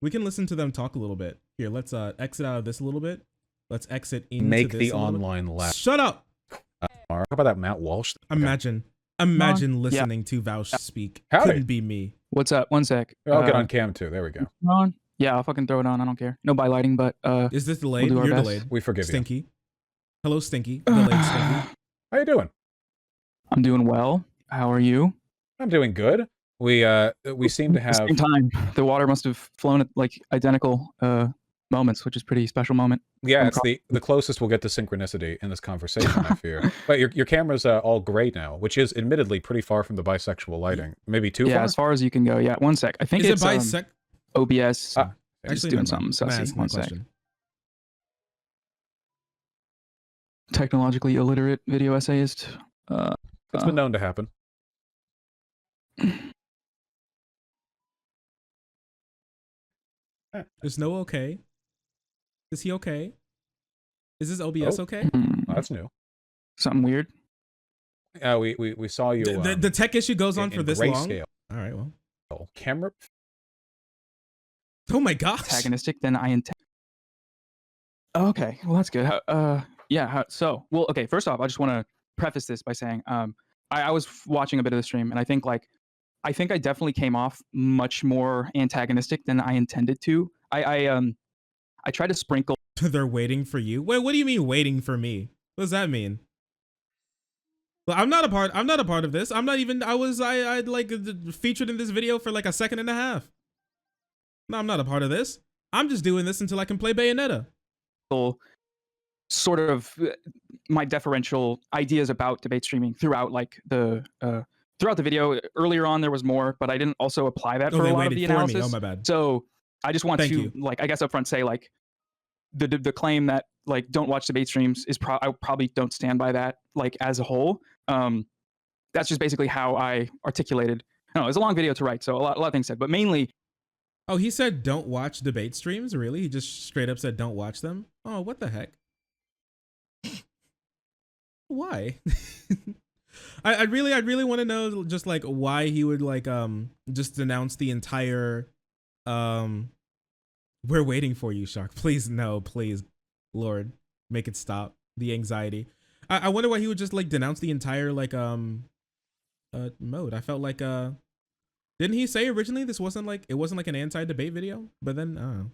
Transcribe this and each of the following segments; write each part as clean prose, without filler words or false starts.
We can listen to them talk a little bit. Here, let's exit out of this a little bit. Let's exit into Make this the a little online bit. lab. Shut up. How about that Matt Walsh? Imagine listening to Vaush speak. Howdy. Couldn't be me. What's up? One sec. I'll get on cam too. There we go. On? Yeah, I'll fucking throw it on. I don't care. No bylighting, but Is this delayed? we'll do our You're best. delayed. We forgive Stinky. you. Hello, Stinky. Delayed Stinky. How you doing? I'm doing well. How are you? I'm doing good. We seem to At the have same time, the water must have flown at like identical moments, which is a pretty special moment. yeah, it's the closest we'll get to synchronicity in this conversation, I fear. But your camera's all gray now, which is admittedly pretty far from the bisexual lighting. Maybe too Yeah, far. as far as you can go. Yeah, one sec. I think Is it's it bisect? OBS. Ah, It's Actually, doing never mind. something I'm sussy. asking One my sec. question. Technologically illiterate video essayist. It's been known to happen. Is no okay? Is he okay? Is this OBS Oh. okay? Oh, that's new. Something weird. We saw you. The tech issue goes on in for this long. grayscale. All right, well. Camera. Oh my gosh. Antagonistic than I intend. Okay, well that's good. So okay. First off, I just want to preface this by saying, I was watching a bit of the stream, and I think I definitely came off much more antagonistic than I intended to. I tried to sprinkle. They're waiting for you. Wait, what do you mean waiting for me? What does that mean? Well, I'm not a part of this. I'm not even. I like featured in this video for like a second and a half. No, I'm not a part of this. I'm just doing this until I can play Bayonetta. Sort of my deferential ideas about debate streaming throughout the video. Earlier on there was more, but I didn't also apply that for a lot of the analysis. Oh my bad. So I just want Thank to you. I guess upfront say the claim that don't watch debate streams is I probably don't stand by that as a whole. That's just basically how I articulated. I don't know, it's a long video to write, so a lot of things said, but mainly. Oh, he said don't watch debate streams? Really? He just straight up said don't watch them? Oh, what the heck? Why? I'd really want to know just why he would just denounce the entire we're waiting for you, Shark. Please no, please. Lord, make it stop. The anxiety. I wonder why he would just denounce the entire mode. I felt didn't he say originally this wasn't an anti-debate video? But then I don't know.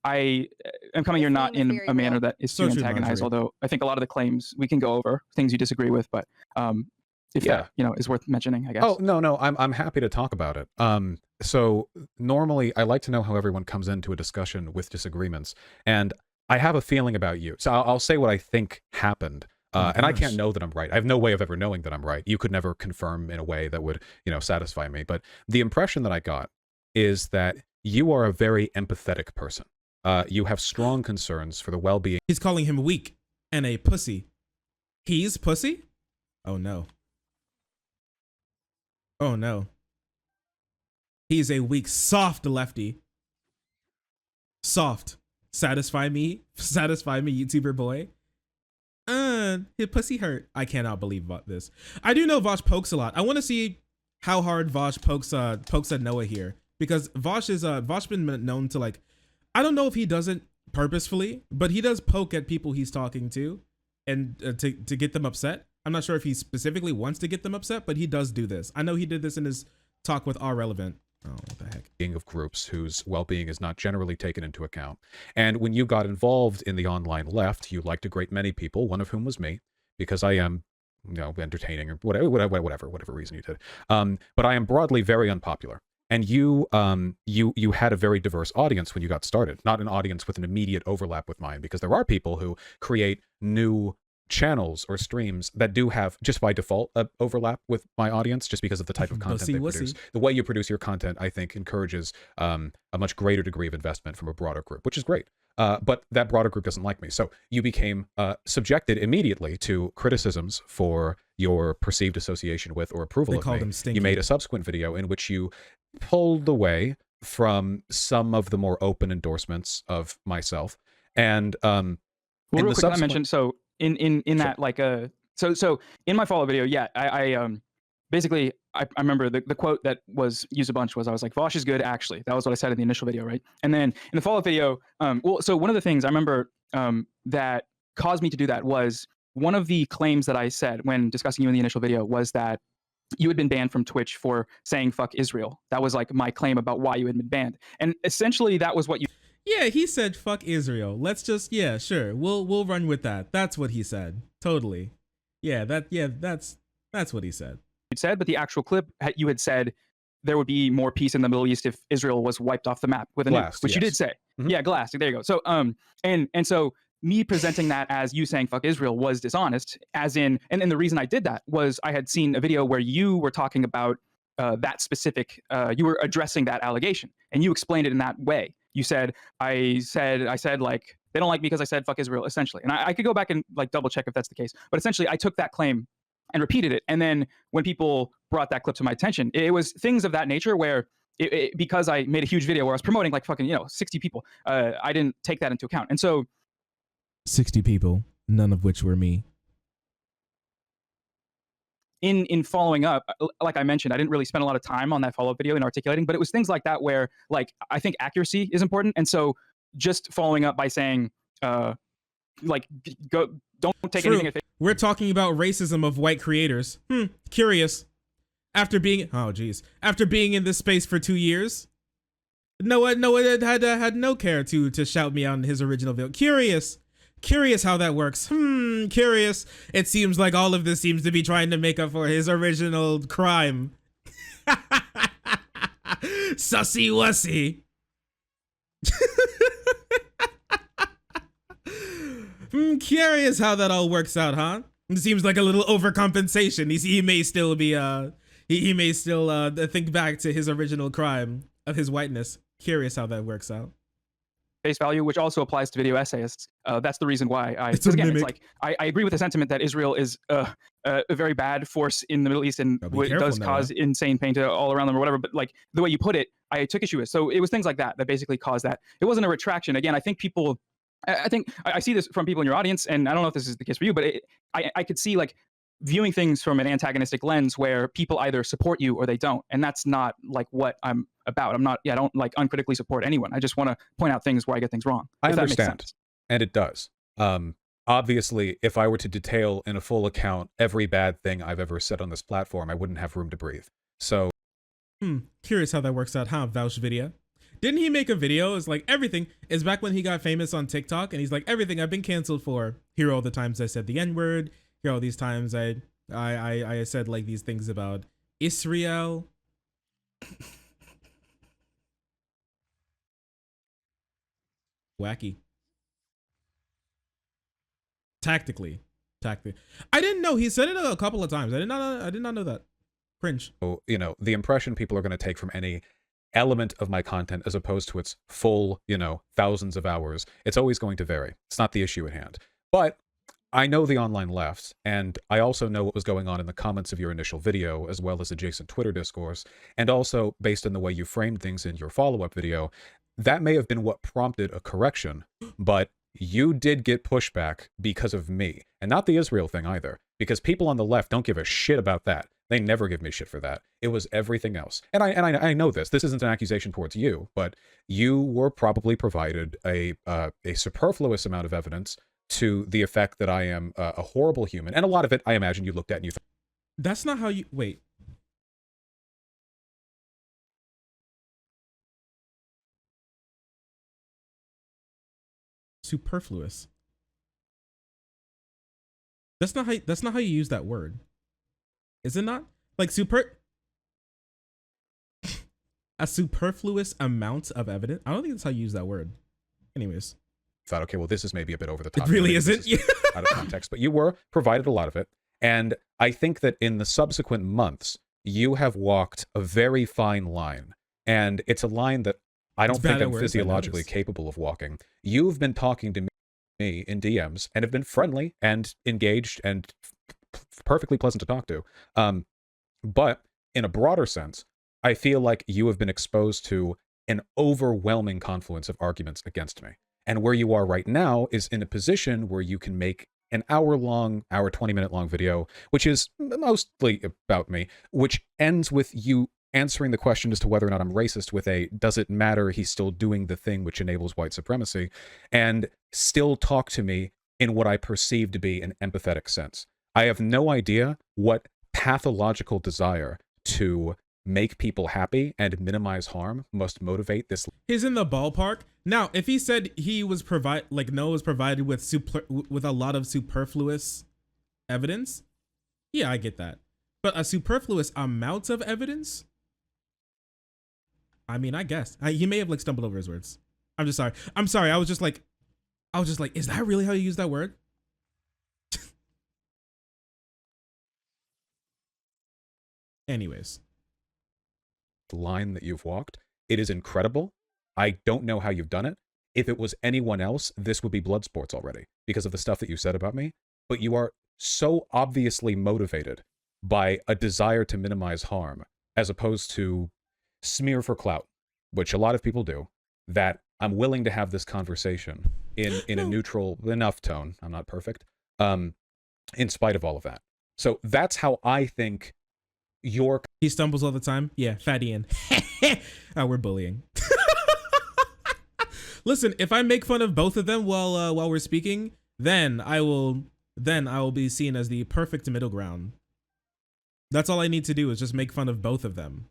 I am coming here not in a manner that is to antagonize, although I think a lot of the claims we can go over things you disagree with, but if that is worth mentioning, I guess. Oh no, I'm happy to talk about it. So normally I like to know how everyone comes into a discussion with disagreements, and I have a feeling about you. So I'll say what I think happened. And I can't know that I'm right. I have no way of ever knowing that I'm right. You could never confirm in a way that would, satisfy me. But the impression that I got is that you are a very empathetic person. You have strong concerns for the well-being. He's calling him weak and a pussy. He's pussy? Oh no. Oh no. He's a weak, soft lefty. Soft. Satisfy me, YouTuber boy. His pussy hurt. I cannot believe about this. I do know Vaush pokes a lot. I want to see how hard Vaush pokes at Noah here, because Vaush been known to I don't know if he does it purposefully, but he does poke at people he's talking to, and to get them upset. I'm not sure if he specifically wants to get them upset, but he does do this. I know he did this in his talk with R Relevant. Oh, what the heck? Of groups whose well-being is not generally taken into account. And when you got involved in the online left, you liked a great many people, one of whom was me, because I am, entertaining or whatever reason you did. But I am broadly very unpopular. And you had a very diverse audience when you got started, not an audience with an immediate overlap with mine, because there are people who create new channels or streams that do have, just by default, overlap with my audience, just because of the type of content they produce. The way you produce your content, I think, encourages a much greater degree of investment from a broader group, which is great. But that broader group doesn't like me. So you became subjected immediately to criticisms for your perceived association with or approval of me. You made a subsequent video in which you pulled away from some of the more open endorsements of myself. And well, real quick, I mentioned, so in that so in my follow video, yeah, I basically I remember the quote that was used a bunch was, I was like, Vaush is good, actually. That was what I said in the initial video, right? And then in the follow-up video, well, so one of the things I remember that caused me to do that was one of the claims that I said when discussing you in the initial video was that you had been banned from Twitch for saying fuck Israel. That was like my claim about why you had been banned. And essentially that was what you Yeah, he said fuck Israel. Let's just, yeah, sure. We'll run with that. That's what he said. Totally. Yeah, that's what he said. said, but the actual clip you had said there would be more peace in the Middle East if Israel was wiped off the map with a nuke, which you did say. Yeah, glass. There you go. So and so me presenting that as you saying fuck Israel was dishonest, as in, and the reason I did that was I had seen a video where you were talking about that specific, you were addressing that allegation, and you explained it in that way. You said, I said like, they don't like me because I said fuck Israel, essentially. And I could go back and like double check if that's the case. But essentially, I took that claim and repeated it. And then when people brought that clip to my attention, it was things of that nature where because I made a huge video where I was promoting like fucking, 60 people, I didn't take that into account. And so 60 people, none of which were me. In following up, like I mentioned, I didn't really spend a lot of time on that follow-up video in articulating, but it was things like that where like I think accuracy is important. And so just following up by saying like don't take anything at face. We're talking about racism of white creators. Curious. After being in this space for 2 years, Noah had no care to shout me out in his original video. Curious how that works. Curious. It seems like all of this seems to be trying to make up for his original crime. Sussy wussy. Curious how that all works out, huh? It seems like a little overcompensation. He may still be he may still think back to his original crime of his whiteness. Curious how that works out. Face value, which also applies to video essayists. That's the reason why it's like I agree with the sentiment that Israel is a very bad force in the Middle East and does cause insane pain to all around them or whatever. But like the way you put it, I took issue with. So it was things like that basically caused that. It wasn't a retraction. Again, I think people. I think I see this from people in your audience, and I don't know if this is the case for you, but I could see like viewing things from an antagonistic lens where people either support you or they don't, and that's not like what I'm about. I don't like uncritically support anyone. I just want to point out things where I get things wrong. I understand, and it does. Obviously, if I were to detail in a full account every bad thing I've ever said on this platform, I wouldn't have room to breathe. So, curious how that works out, huh? Vaush video. Didn't he make a video? It's like everything is back when he got famous on TikTok, and he's like, everything I've been canceled for. Here are all the times I said the N-word. Here are all these times I said like these things about Israel. Wacky. Tactically. I didn't know he said it a couple of times. I did not know that. Cringe. So, the impression people are going to take from any element of my content as opposed to its full, thousands of hours, it's always going to vary. It's not the issue at hand. But I know the online left, and I also know what was going on in the comments of your initial video, as well as adjacent Twitter discourse, and also based on the way you framed things in your follow-up video, that may have been what prompted a correction, but you did get pushback because of me, and not the Israel thing either, because people on the left don't give a shit about that. They never give me shit for that. It was everything else. And I know this. This isn't an accusation towards you, but you were probably provided a superfluous amount of evidence to the effect that I am a horrible human. And a lot of it, I imagine you looked at and you thought. That's not how you... Wait. Superfluous. That's not how you use that word. Is it not? Like a superfluous amount of evidence? I don't think that's how you use that word. Anyways. Thought, okay, well, this is maybe a bit over the top. It really isn't. Out of context, but you were provided a lot of it. And I think that in the subsequent months, you have walked a very fine line. And it's a line that I don't think I'm physiologically capable of walking. You've been talking to me in DMs and have been friendly and engaged and perfectly pleasant to talk to. But in a broader sense, I feel like you have been exposed to an overwhelming confluence of arguments against me. And where you are right now is in a position where you can make an hour-long, 20-minute long video, which is mostly about me, which ends with you answering the question as to whether or not I'm racist with a, does it matter, he's still doing the thing which enables white supremacy, and still talk to me in what I perceive to be an empathetic sense. I have no idea what pathological desire to make people happy and minimize harm must motivate this. He's in the ballpark. Now, if he said he was Noah was provided with with a lot of superfluous evidence, yeah, I get that. But a superfluous amount of evidence? I mean, I guess. He may have like stumbled over his words. I'm just sorry. I'm sorry. I was just like, is that really how you use that word? Anyways. Line that you've walked. It is incredible. I don't know how you've done it. If it was anyone else, this would be blood sports already because of the stuff that you said about me. But you are so obviously motivated by a desire to minimize harm as opposed to smear for clout, which a lot of people do, that I'm willing to have this conversation in a neutral enough tone. I'm not perfect. In spite of all of that. So that's how I think he stumbles all the time. Yeah, Fat Ian. We're bullying. Listen, if I make fun of both of them while we're speaking, then I will be seen as the perfect middle ground. That's all I need to do is just make fun of both of them.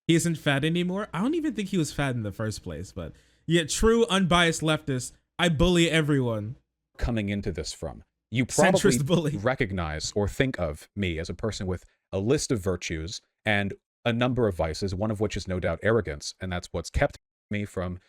He isn't fat anymore. I don't even think he was fat in the first place, but yeah, true unbiased leftist. I bully everyone. Coming into this from. You probably bully. recognize or think of me as a person with a list of virtues and a number of vices, one of which is no doubt arrogance, and that's what's kept me from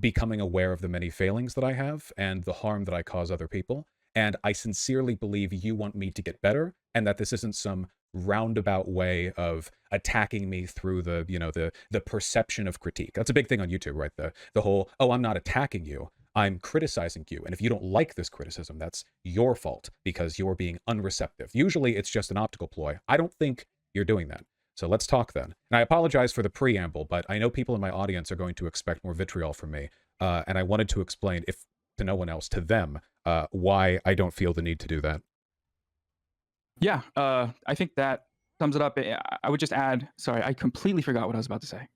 becoming aware of the many failings that I have and the harm that I cause other people. And I sincerely believe you want me to get better, and that this isn't some roundabout way of attacking me through the perception of critique. That's a big thing on YouTube, right? The whole, oh, I'm not attacking you, I'm criticizing you. And if you don't like this criticism, that's your fault because you're being unreceptive. Usually it's just an optical ploy. I don't think you're doing that. So let's talk then. And I apologize for the preamble, but I know people in my audience are going to expect more vitriol from me. And I wanted to explain, if to no one else, to them, why I don't feel the need to do that. Yeah, I think that sums it up. I would just add, sorry, I completely forgot what I was about to say.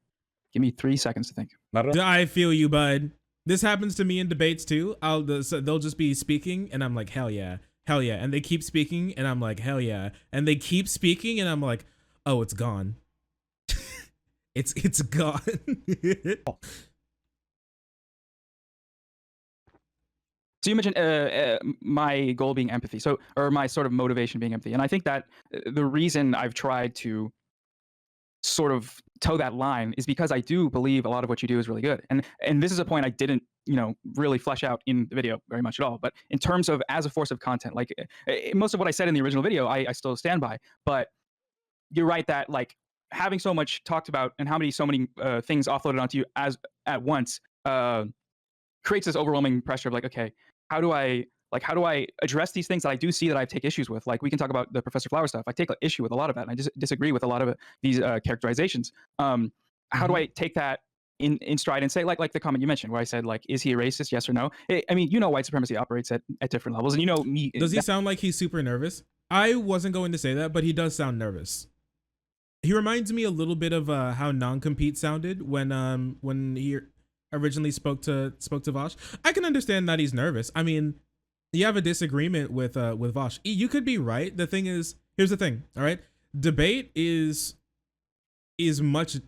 Give me 3 seconds to think. I feel you, bud. This happens to me in debates too. They'll just be speaking and I'm like, hell yeah. And they keep speaking and I'm like, hell yeah. And they keep speaking and I'm like, oh, it's gone. it's gone. So you mentioned my goal being empathy, or my sort of motivation being empathy. And I think that the reason I've tried to sort of toe that line is because I do believe a lot of what you do is really good. And this is a point I didn't, really flesh out in the video very much at all. But in terms of as a force of content, like most of what I said in the original video, I still stand by. But you're right that like having so much talked about and so many things offloaded onto you at once creates this overwhelming pressure of like, okay, how do I address these things that I do see that I take issues with? Like we can talk about the Professor Flower stuff. I take issue with a lot of that, and I just disagree with a lot of these characterizations. How do I take that in stride and say like the comment you mentioned where I said like, is he a racist? Yes or no? I mean, white supremacy operates at different levels, and me. Does he sound like he's super nervous? I wasn't going to say that, but he does sound nervous. He reminds me a little bit of how non-compete sounded when he originally spoke to Vaush. I can understand that he's nervous. I mean, you have a disagreement with Vaush. You could be right. The thing is, here's the thing. All right, debate is much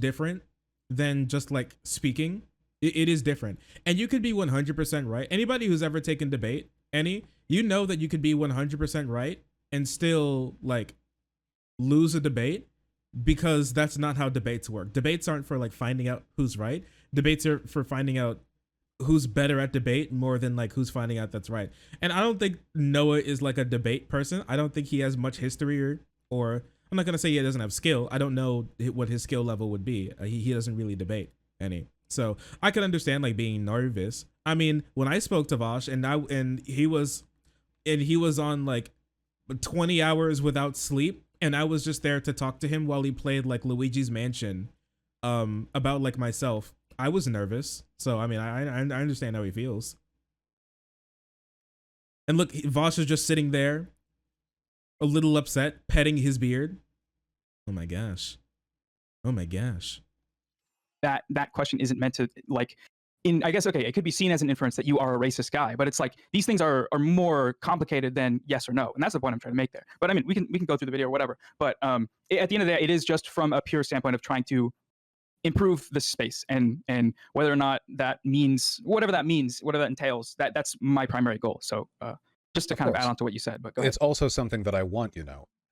different than just like speaking. It is different, and you could be 100% right. Anybody who's ever taken debate, that you could be 100% right and still like lose a debate, because that's not how debates work. Debates aren't for like finding out who's right. Debates are for finding out who's better at debate more than like who's finding out that's right. And I don't think Noah is like a debate person. I don't think he has much history or I'm not going to say he doesn't have skill. I don't know what his skill level would be. He doesn't really debate any. So I can understand like being nervous. I mean, when I spoke to Vaush and he was on like 20 hours without sleep, and I was just there to talk to him while he played like Luigi's Mansion about like myself. I was nervous. So I mean, I understand how he feels. And look, Vaush is just sitting there, a little upset, petting his beard. Oh my gosh. Oh my gosh. That question isn't meant to like I guess okay, it could be seen as an inference that you are a racist guy, but it's like these things are more complicated than yes or no, and that's the point I'm trying to make there. But I mean, we can go through the video or whatever. But at the end of the day, it is just from a pure standpoint of trying to improve the space, and whether or not that means whatever that entails, that's my primary goal. So just to kind of add on to what you said, but go ahead. It's also something that I want,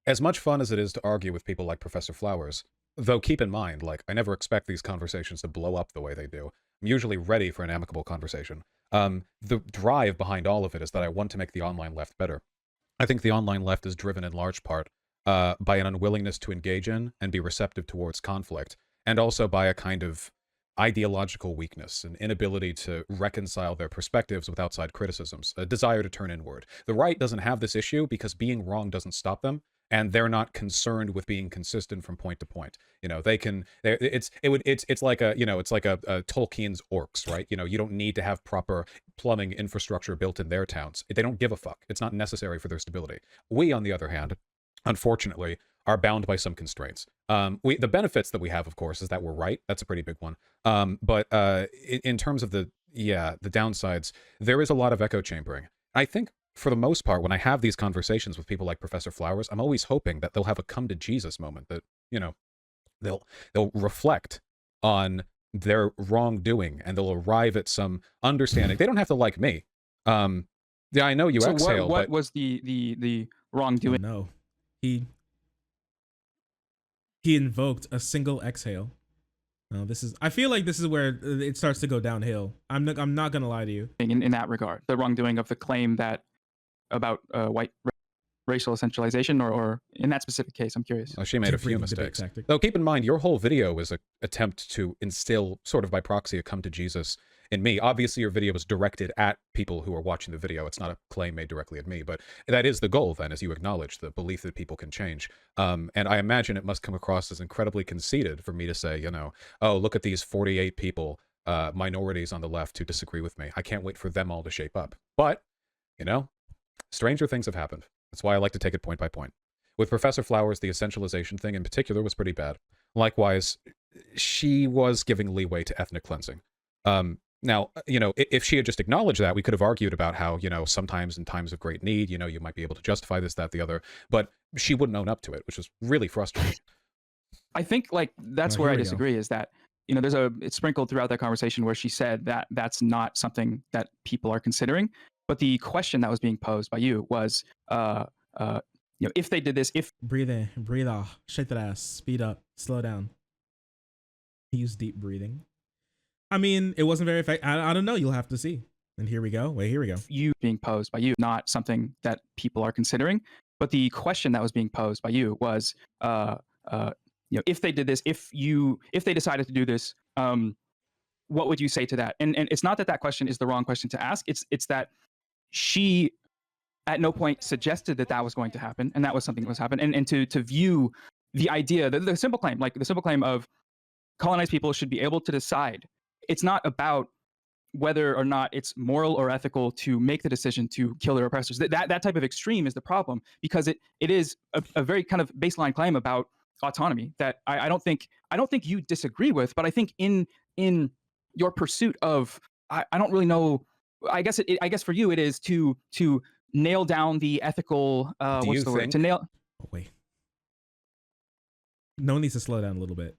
as much fun as it is to argue with people like Professor Flowers, though keep in mind, like, I never expect these conversations to blow up the way they do. I'm usually ready for an amicable conversation. The drive behind all of it is that I want to make the online left better. I think the online left is driven in large part by an unwillingness to engage in and be receptive towards conflict, and also by a kind of ideological weakness, an inability to reconcile their perspectives with outside criticisms, a desire to turn inward. The right doesn't have this issue because being wrong doesn't stop them, and they're not concerned with being consistent from point to point. They can. It's like a it's like a Tolkien's orcs, right? You don't need to have proper plumbing infrastructure built in their towns. They don't give a fuck. It's not necessary for their stability. We, on the other hand, unfortunately, are bound by some constraints. The benefits that we have, of course, is that we're right. That's a pretty big one. But in terms of the downsides, there is a lot of echo chambering. I think for the most part, when I have these conversations with people like Professor Flowers, I'm always hoping that they'll have a come to Jesus moment, that, they'll reflect on their wrongdoing and they'll arrive at some understanding. They don't have to like me. Yeah, I know you exhale. What was the wrongdoing? No, he invoked a single exhale. No, I feel like this is where it starts to go downhill. I'm not gonna lie to you. In that regard, the wrongdoing of the claim that about white racial essentialization, or in that specific case, I'm curious. Oh, she made a few mistakes. Though keep in mind, your whole video was an attempt to instill, sort of by proxy, a come to Jesus in me. Obviously, your video was directed at people who are watching the video. It's not a claim made directly at me, but that is the goal then, as you acknowledge the belief that people can change. And I imagine it must come across as incredibly conceited for me to say, oh, look at these 48 people, minorities on the left who disagree with me. I can't wait for them all to shape up. But, stranger things have happened. That's why I like to take it point by point. With Professor Flowers, the essentialization thing in particular was pretty bad. Likewise, she was giving leeway to ethnic cleansing. Now, if she had just acknowledged that, we could have argued about how, sometimes in times of great need, you might be able to justify this, that, the other, but she wouldn't own up to it, which was really frustrating. I think that's where I disagree, is that, it's sprinkled throughout that conversation where she said that that's not something that people are considering. But the question that was being posed by you was, if they did this, if breathe in, breathe off, shake that ass, speed up, slow down. Use deep breathing. I mean, it wasn't very effective. I don't know. You'll have to see. And here we go. Wait, here we go. You being posed by you, not something that people are considering. But the question that was being posed by you was, if they did this, if they decided to do this, what would you say to that? And it's not that question is the wrong question to ask. It's that she at no point suggested that was going to happen, and that was something that was happening. And to view the idea, the simple claim, like the simple claim of colonized people should be able to decide. It's not about whether or not it's moral or ethical to make the decision to kill their oppressors. That type of extreme is the problem, because it is a very kind of baseline claim about autonomy that I don't think you disagree with, but I think in your pursuit of I don't really know. I guess for you it is to nail down the ethical. What's the word? To nail. Oh, wait. No one needs to slow down a little bit.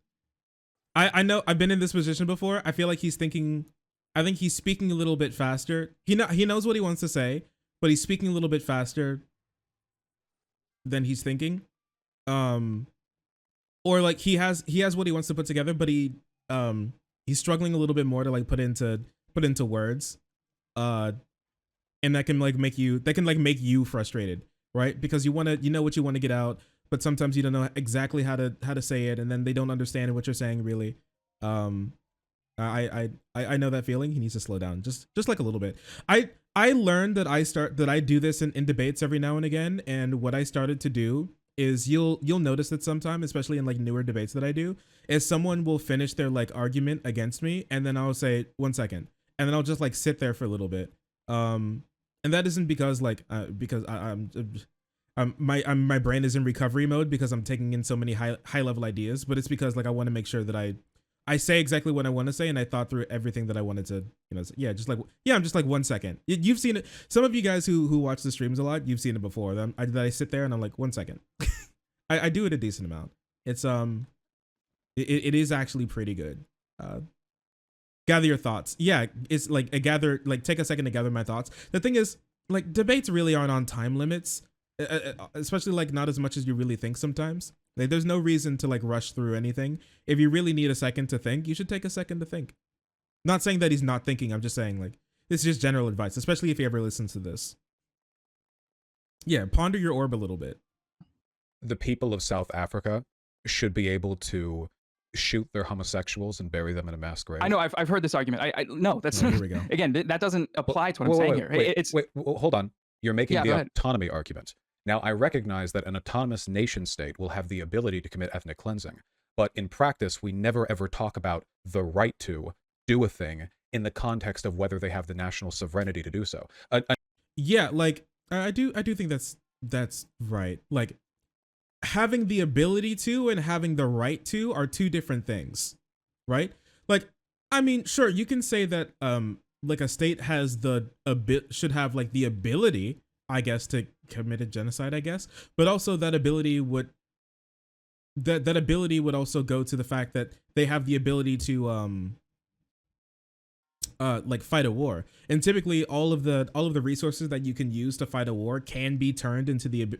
I know I've been in this position before. I feel like he's thinking. I think he's speaking a little bit faster. He knows what he wants to say, but he's speaking a little bit faster than he's thinking. Or like he has what he wants to put together, but he's struggling a little bit more to like put into words. And that can make you frustrated, right? Because you know what you want to get out, but sometimes you don't know exactly how to say it, and then they don't understand what you're saying really. I know that feeling. He needs to slow down just like a little bit. I learned that I do this in debates every now and again, and what I started to do is you'll notice that sometime, especially in like newer debates that I do, is someone will finish their like argument against me, and then I'll say 1 second, and then I'll just like sit there for a little bit, and and that isn't because my brain is in recovery mode because I'm taking in so many high level ideas, but it's because like I want to make sure that I say exactly what I want to say, and I thought through everything that I wanted to, I'm just like 1 second. You've seen it. Some of you guys who watch the streams a lot, you've seen it before. That I sit there and I'm like 1 second. I do it a decent amount. It's it is actually pretty good. Gather your thoughts. Yeah, it's like take a second to gather my thoughts. The thing is, like, debates really aren't on time limits, especially like not as much as you really think sometimes. Like, there's no reason to like rush through anything. If you really need a second to think, you should take a second to think. Not saying that he's not thinking. I'm just saying like this is just general advice, especially if he ever listens to this. Yeah, ponder your orb a little bit. The people of South Africa should be able to shoot their homosexuals and bury them in a mass grave. I know. I've heard this argument. I no, that's here we go. Again, that doesn't apply to what I'm saying here. Wait, hold on. You're making the go ahead. autonomy argument. Now, I recognize that an autonomous nation state will have the ability to commit ethnic cleansing, but in practice, we never ever talk about the right to do a thing in the context of whether they have the national sovereignty to do so. Yeah, like I do think that's right. Like, having the ability to and having the right to are two different things, right? Like, I mean, sure, you can say that like a state has should have like the ability, I guess, to commit a genocide, I guess, but also that ability would also go to the fact that they have the ability to like fight a war. And typically all of the resources that you can use to fight a war can be turned into the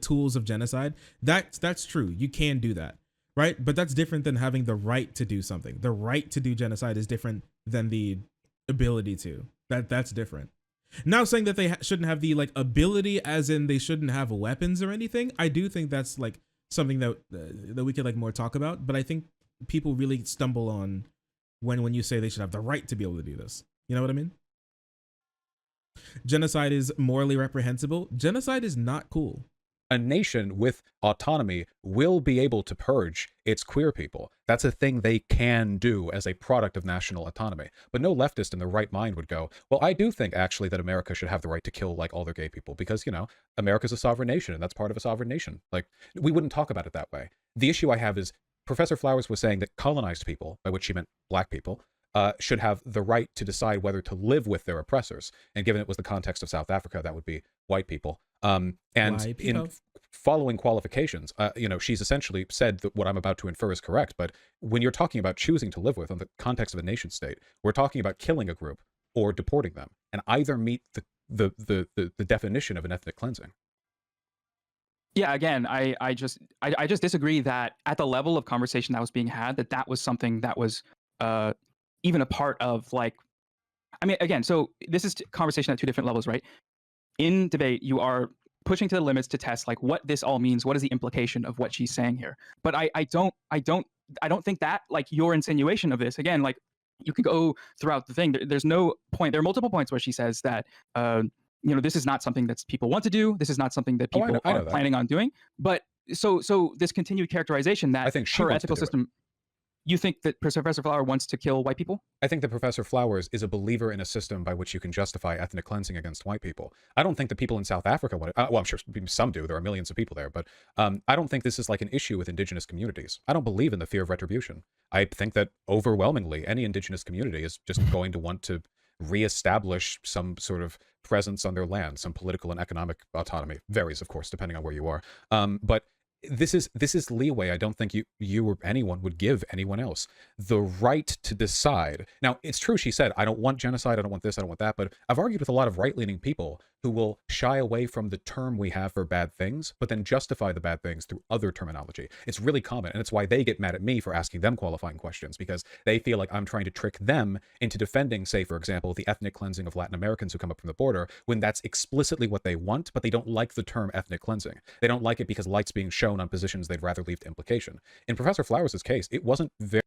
tools of genocide. That's true. You can do that, right? But that's different than having the right to do something. The right to do genocide is different than the ability to. That's different. Now, saying that they shouldn't have the like ability, as in they shouldn't have weapons or anything, I do think that's like something that we could like more talk about. But I think people really stumble on when you say they should have the right to be able to do this. You know what I mean? Genocide is morally reprehensible. Genocide is not cool. A nation with autonomy will be able to purge its queer people. That's a thing they can do as a product of national autonomy. But no leftist in their right mind would go, well, I do think actually that America should have the right to kill like all their gay people because, you know, America's a sovereign nation and that's part of a sovereign nation. Like, we wouldn't talk about it that way. The issue I have is Professor Flowers was saying that colonized people, by which she meant black people, should have the right to decide whether to live with their oppressors. And given it was the context of South Africa, that would be white people. And in following qualifications, you know, she's essentially said that what I'm about to infer is correct. But when you're talking about choosing to live with in the context of a nation state, we're talking about killing a group or deporting them, and either meet the definition of an ethnic cleansing. Yeah, again, I just disagree that at the level of conversation that was being had, that was something that was even a part of, like, I mean, again, so this is conversation at two different levels, right? In debate, you are pushing to the limits to test like what this all means. What is the implication of what she's saying here? But I don't think that, like, your insinuation of this, again, like, you can go throughout the thing. There's no point. There are multiple points where she says that you know, this is not something that people want to do. This is not something that people are planning on doing. But so this continued characterization that I think her ethical system. You think that Professor Flower wants to kill white people? I think that Professor Flowers is a believer in a system by which you can justify ethnic cleansing against white people. I don't think the people in South Africa want it. Well, I'm sure some do. There are millions of people there. But I don't think this is like an issue with indigenous communities. I don't believe in the fear of retribution. I think that overwhelmingly any indigenous community is just going to want to reestablish some sort of presence on their land, some political and economic autonomy. Varies, of course, depending on where you are. But this is leeway I don't think you or anyone would give anyone else. The right to decide. Now, it's true she said, I don't want genocide, I don't want this, I don't want that, but I've argued with a lot of right-leaning people who will shy away from the term we have for bad things, but then justify the bad things through other terminology. It's really common, and it's why they get mad at me for asking them qualifying questions, because they feel like I'm trying to trick them into defending, say, for example, the ethnic cleansing of Latin Americans who come up from the border, when that's explicitly what they want, but they don't like the term ethnic cleansing. They don't like it because light's being shown on positions they'd rather leave to implication. In Professor Flowers' case, it wasn't very...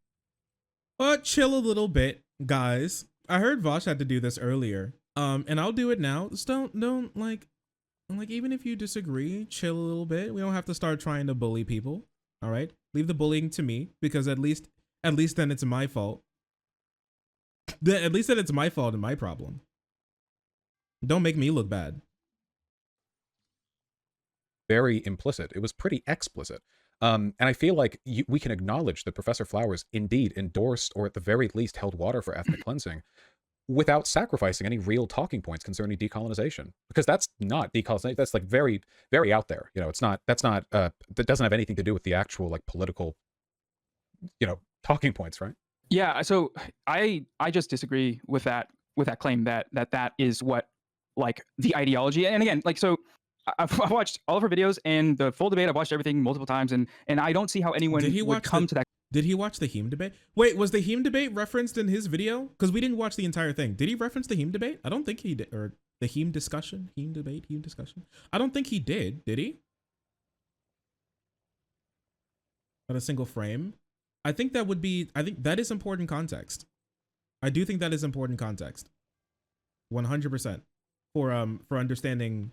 Chill a little bit, guys. I heard Vaush had to do this earlier. And I'll do it now. Just don't like even if you disagree, chill a little bit. We don't have to start trying to bully people. All right? Leave the bullying to me, because at least then it's my fault. At least then it's my fault and my problem. Don't make me look bad. Very implicit. It was pretty explicit. And I feel like we can acknowledge that Professor Flowers indeed endorsed, or at the very least held water for ethnic cleansing, without sacrificing any real talking points concerning decolonization, because that's not decolonization. That's like very, very out there. You know, it's not. That's not. That doesn't have anything to do with the actual like political, talking points, right? Yeah. So I just disagree with that claim that is what like the ideology. And again, like so. I've watched all of her videos and the full debate. I've watched everything multiple times, and I don't see how anyone would come to that. Did he watch the heme debate? Wait, was the heme debate referenced in his video? Because we didn't watch the entire thing. Did he reference the heme debate? I don't think he did. Or the heme discussion? Heme debate? Heme discussion? I don't think he did. Did he? Not a single frame. I think that is important context. I do think that is important context. 100% for understanding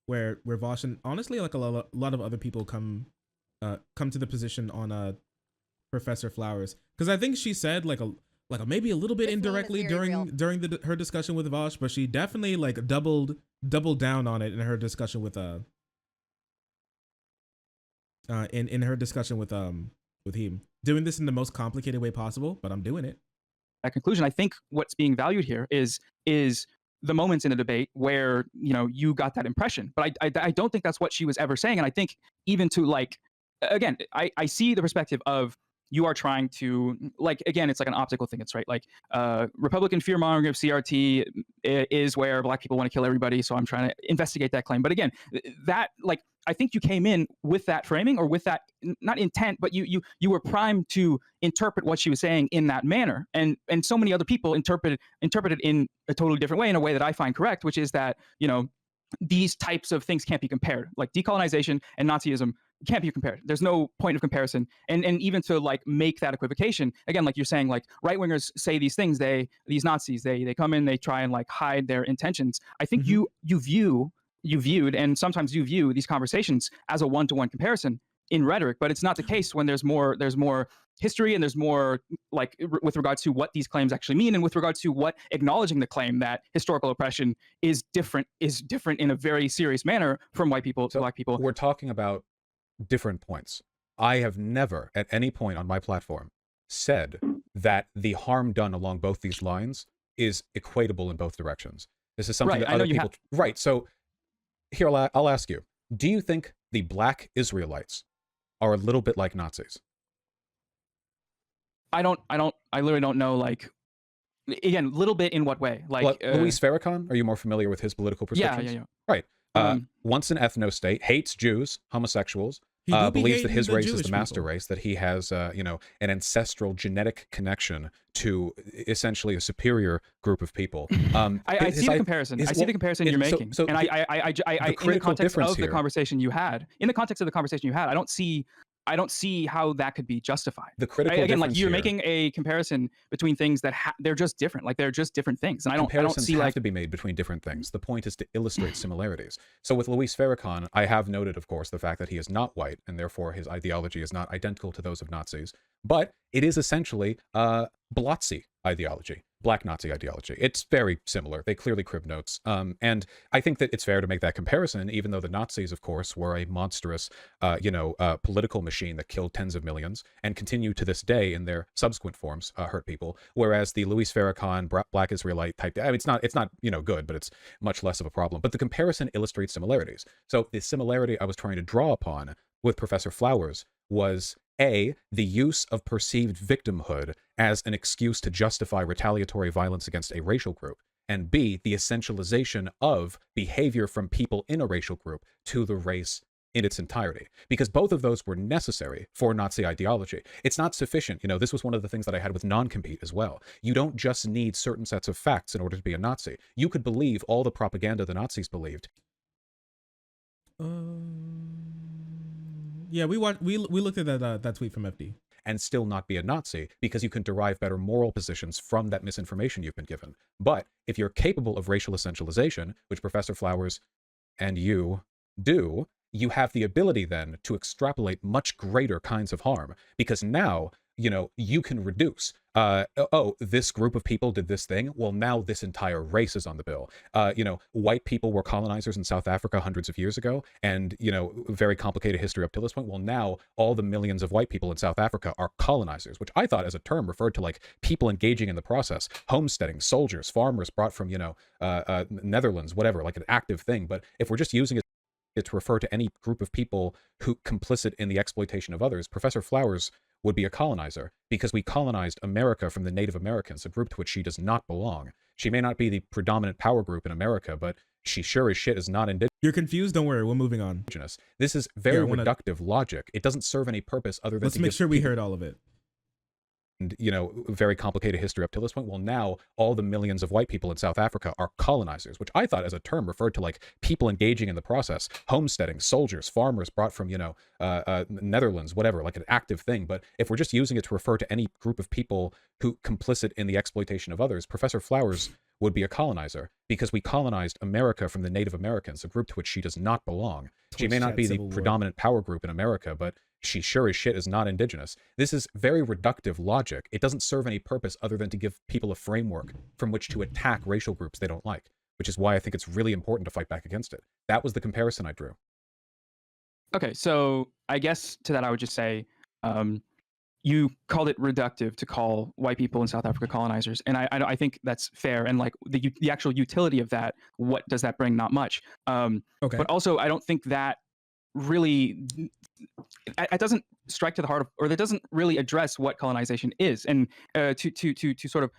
where Vaush and honestly like a lot of other people come to the position on Professor Flowers, because I think she said like maybe a little bit indirectly during her discussion with Vaush, but she definitely like doubled down on it in her discussion with in her discussion with him, doing this in the most complicated way possible, but I'm doing it. That conclusion. I think what's being valued here is the moments in the debate where you got that impression, but I don't think that's what she was ever saying. And I think even to like, again, I see the perspective of you are trying to like, again, it's like an optical thing. It's right. Like Republican fear mongering of CRT is where Black people want to kill everybody. So I'm trying to investigate that claim. But again, that like, I think you came in with that framing or with that, not intent, but you were primed to interpret what she was saying in that manner. And so many other people interpreted in a totally different way, in a way that I find correct, which is that, these types of things can't be compared. Like decolonization and Nazism can't be compared. There's no point of comparison. And even to like make that equivocation, again, like you're saying, like right wingers say these things, these Nazis, they come in, they try and like hide their intentions. I think you viewed, and sometimes you view these conversations as a one-to-one comparison in rhetoric, but it's not the case when there's more history and there's more like with regard to what these claims actually mean, and with regard to what acknowledging the claim that historical oppression is different in a very serious manner from white people to Black people. We're talking about different points. I have never at any point on my platform said that the harm done along both these lines is equatable in both directions. This is something that other people right. So here, I'll ask you, do you think the Black Israelites are a little bit like Nazis? I literally don't know, like, again, little bit in what way? Like, Luis Farrakhan, are you more familiar with his political prescriptions? Yeah. Right. Once an ethno-state, hates Jews, homosexuals, believes that his race is the master race, that he has, an ancestral genetic connection to essentially a superior group of people. I see the comparison. I see the comparison you're making, and I in the context of the conversation you had, I don't see how that could be justified. The critical again, like you're here, making a comparison between things that they're just different. Like they're just different things, and I don't see have like to be made between different things. The point is to illustrate similarities. So with Luis Farrakhan, I have noted, of course, the fact that he is not white, and therefore his ideology is not identical to those of Nazis, but it is essentially Blotzy ideology. Black Nazi ideology. It's very similar. They clearly crib notes. And I think that it's fair to make that comparison, even though the Nazis, of course, were a monstrous, political machine that killed tens of millions and continue to this day in their subsequent forms hurt people. Whereas the Luis Farrakhan Black Israelite type, I mean, it's not good, but it's much less of a problem. But the comparison illustrates similarities. So the similarity I was trying to draw upon with Professor Flowers was A, the use of perceived victimhood as an excuse to justify retaliatory violence against a racial group, and B, the essentialization of behavior from people in a racial group to the race in its entirety, because both of those were necessary for Nazi ideology. It's not sufficient. This was one of the things that I had with non-compete as well. You don't just need certain sets of facts in order to be a Nazi. You could believe all the propaganda the Nazis believed. Yeah, we looked at that tweet from FD. And still not be a Nazi, because you can derive better moral positions from that misinformation you've been given. But if you're capable of racial essentialization, which Professor Flowers and you do, you have the ability then to extrapolate much greater kinds of harm, because now you can reduce. Oh, this group of people did this thing. Well, now this entire race is on the bill. White people were colonizers in South Africa hundreds of years ago, and very complicated history up to this point. Well, now all the millions of white people in South Africa are colonizers, which I thought as a term referred to like people engaging in the process, homesteading, soldiers, farmers brought from Netherlands, whatever, like an active thing. But if we're just using it to refer to any group of people who complicit in the exploitation of others, Professor Flowers would be a colonizer because we colonized America from the Native Americans, a group to which she does not belong. She may not be the predominant power group in America, but she sure as shit is not indigenous. You're confused? Don't worry, we're moving on. This is very reductive logic. It doesn't serve any purpose other than let's make sure we heard all of it. And very complicated history up to this point. Well, now all the millions of white people in South Africa are colonizers, which I thought as a term referred to like people engaging in the process, homesteading, soldiers, farmers brought from Netherlands, whatever, like an active thing. But if we're just using it to refer to any group of people who complicit in the exploitation of others, Professor Flowers would be a colonizer because we colonized America from the Native Americans, a group to which she does not belong. She may not be the predominant power group in America, but she sure as shit is not indigenous. This is very reductive logic. It doesn't serve any purpose other than to give people a framework from which to attack racial groups they don't like, which is why I think it's really important to fight back against it. That was the comparison I drew. Okay, so I guess to that I would just say, you called it reductive to call white people in South Africa colonizers, and I think that's fair. And like the actual utility of that, what does that bring? Not much. Okay. But also, I don't think that really it doesn't strike to the heart of, or that doesn't really address what colonization is, and to sort of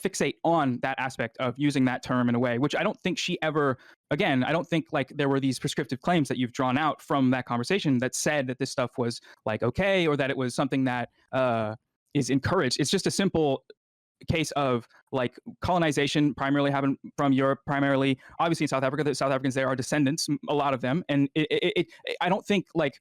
fixate on that aspect of using that term in a way which I don't think she ever. Again, I don't think like there were these prescriptive claims that you've drawn out from that conversation that said that this stuff was like okay, or that it was something that is encouraged. It's just a simple case of like colonization primarily happened from Europe, primarily obviously in South Africa. The South Africans there are descendants, a lot of them, and I don't think like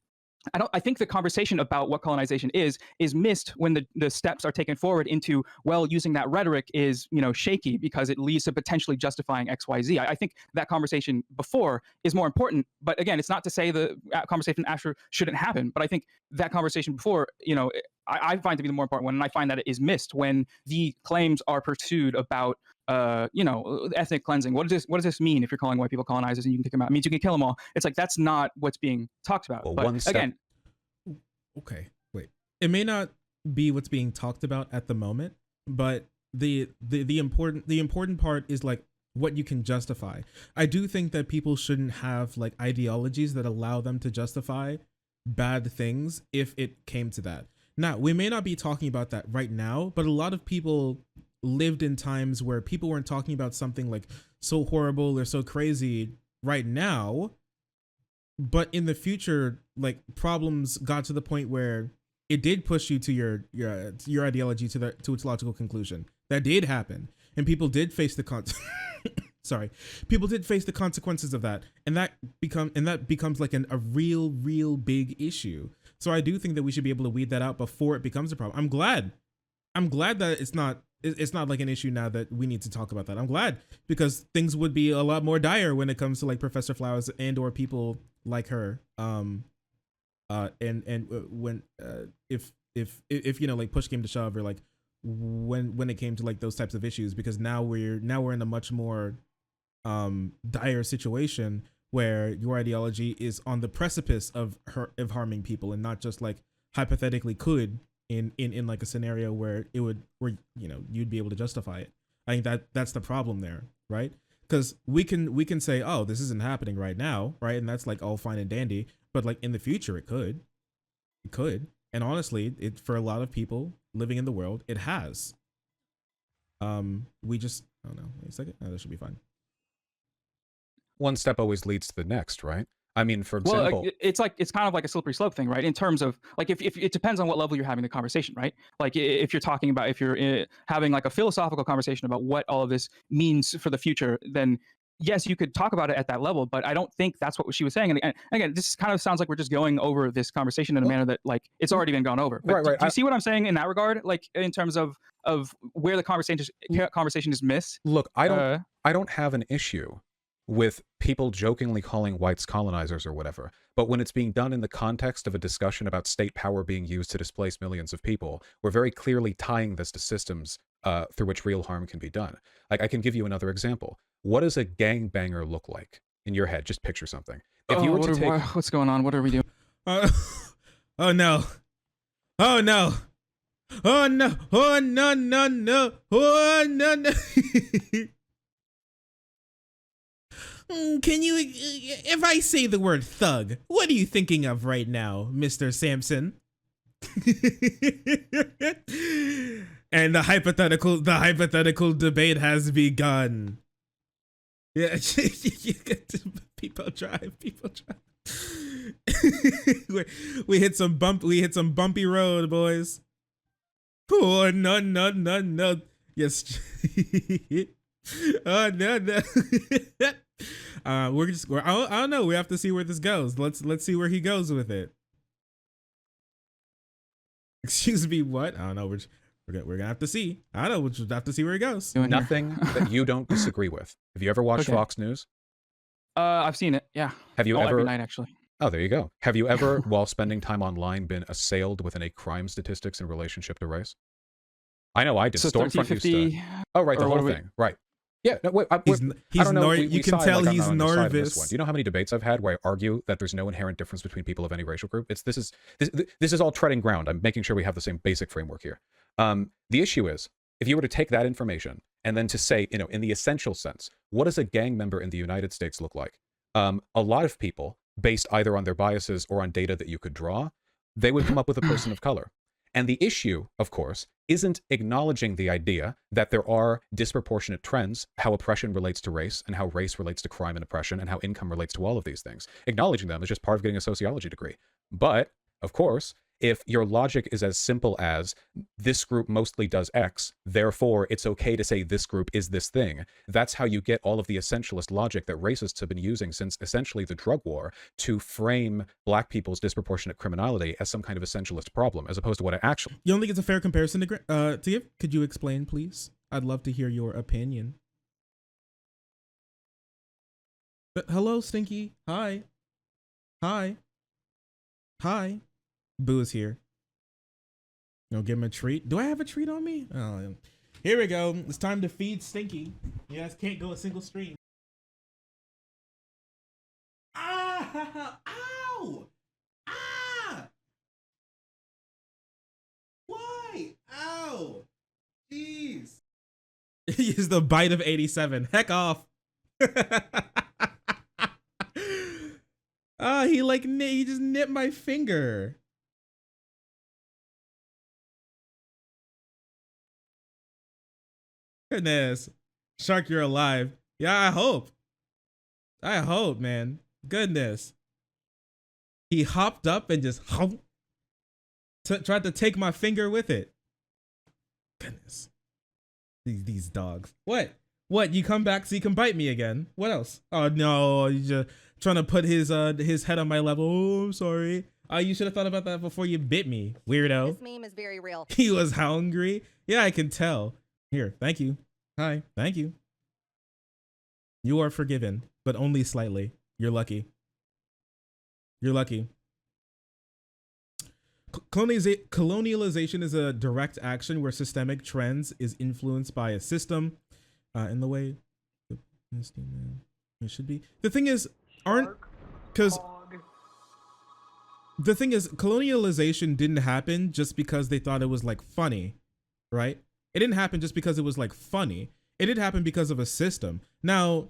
I think the conversation about what colonization is missed when the steps are taken forward into, well, using that rhetoric is, shaky because it leads to potentially justifying XYZ. I think that conversation before is more important. But again, it's not to say the conversation after shouldn't happen. But I think that conversation before, I find to be the more important one. And I find that it is missed when the claims are pursued about ethnic cleansing. What does this mean if you're calling white people colonizers and you can kick them out? It means you can kill them all. It's like that's not what's being talked about. Well, but again, okay, wait. It may not be what's being talked about at the moment, but the important part is like what you can justify. I do think that people shouldn't have like ideologies that allow them to justify bad things if it came to that. Now, we may not be talking about that right now, but a lot of people lived in times where people weren't talking about something like so horrible or so crazy right now, but in the future, like problems got to the point where it did push you to your ideology to its logical conclusion. That did happen, and people did face the people did face the consequences of that, and that becomes like a real big issue. So I do think that we should be able to weed that out before it becomes a problem. I'm glad that it's not like an issue now that we need to talk about that. I'm glad, because things would be a lot more dire when it comes to like Professor Flowers and or people like her. If like push came to shove, or like when it came to like those types of issues, because now we're in a much more dire situation where your ideology is on the precipice of harming people, and not just like hypothetically could in like a scenario where you'd be able to justify it. I think that's the problem there, right? Because we can say, oh, this isn't happening right now, right? And that's like all fine and dandy, but like in the future it could. And honestly, it for a lot of people living in the world, it has. We just, I don't know, wait a second. No, that should be fine. One step always leads to the next, right? I mean, for example, well, it's kind of like a slippery slope thing, right? In terms of like, if it depends on what level you're having the conversation, right? Like if you're talking about, if you're having like a philosophical conversation about what all of this means for the future, then yes, you could talk about it at that level, but I don't think that's what she was saying. And again, this kind of sounds like we're just going over this conversation in a manner that like it's already been gone over. But right. Do you see what I'm saying in that regard? Like in terms of where the conversation is missed? Look, I don't have an issue with people jokingly calling whites colonizers or whatever. But when it's being done in the context of a discussion about state power being used to displace millions of people, we're very clearly tying this to systems through which real harm can be done. Like, I can give you another example. What does a gangbanger look like in your head? Just picture something. If you were to take... what's going on? What are we doing? Oh no. Oh no. Oh no. Oh no, no, no. Oh no, no. Can you, if I say the word thug, what are you thinking of right now, Mr. Samsen? And the hypothetical debate has begun. Yeah, people drive. we hit some bumpy road, boys. Oh no, no, no, no. Yes. Oh no, no. I don't know. We have to see where this goes. Let's see where he goes with it. Excuse me, what? I don't know. We're gonna have to see. I don't know. We'll have to see where he goes. Nothing that you don't disagree with. Have you ever watched Fox News? I've seen it. Yeah. Have you ever? Every night, actually. Oh, there you go. Have you ever, while spending time online, been assailed with any crime statistics in relationship to race? I know I did. So Stormfront used to. Oh, right, the whole thing. Right. Yeah, no, wait, he's I don't know. You can tell he's nervous. Do you know how many debates I've had where I argue that there's no inherent difference between people of any racial group? This is all treading ground. I'm making sure we have the same basic framework here. The issue is, if you were to take that information and then to say, in the essential sense, what does a gang member in the United States look like? A lot of people, based either on their biases or on data that you could draw, they would come up with a person of color. And the issue, of course, isn't acknowledging the idea that there are disproportionate trends, how oppression relates to race and how race relates to crime and oppression and how income relates to all of these things. Acknowledging them is just part of getting a sociology degree. But, of course, if your logic is as simple as this group mostly does X, therefore it's okay to say this group is this thing, that's how you get all of the essentialist logic that racists have been using since essentially the drug war to frame black people's disproportionate criminality as some kind of essentialist problem, as opposed to what it actually... You don't think it's a fair comparison to give? Could you explain, please? I'd love to hear your opinion. But hello, Stinky. Hi. Hi. Hi. Boo is here. Give him a treat. Do I have a treat on me? Oh, here we go. It's time to feed Stinky. You guys can't go a single stream. Ah! Ow! Ah! Why? Ow! Jeez. He's the bite of 87. Heck off. He just nipped my finger. Goodness. Shark, you're alive. Yeah, I hope. Man. Goodness. He hopped up and just tried to take my finger with it. Goodness. These dogs. What? You come back so you can bite me again? What else? Oh no, you just trying to put his head on my level. Oh, I'm sorry. You should have thought about that before you bit me, weirdo. This meme is very real. He was hungry. Yeah, I can tell. Here, thank you. Hi, thank you. You are forgiven, but only slightly. You're lucky. You're lucky. Colonialization is a direct action where systemic trends is influenced by a system in the way it should be. The thing is, the thing is, colonialization didn't happen just because they thought it was like funny, right? It didn't happen just because it was like funny. It did happen because of a system. Now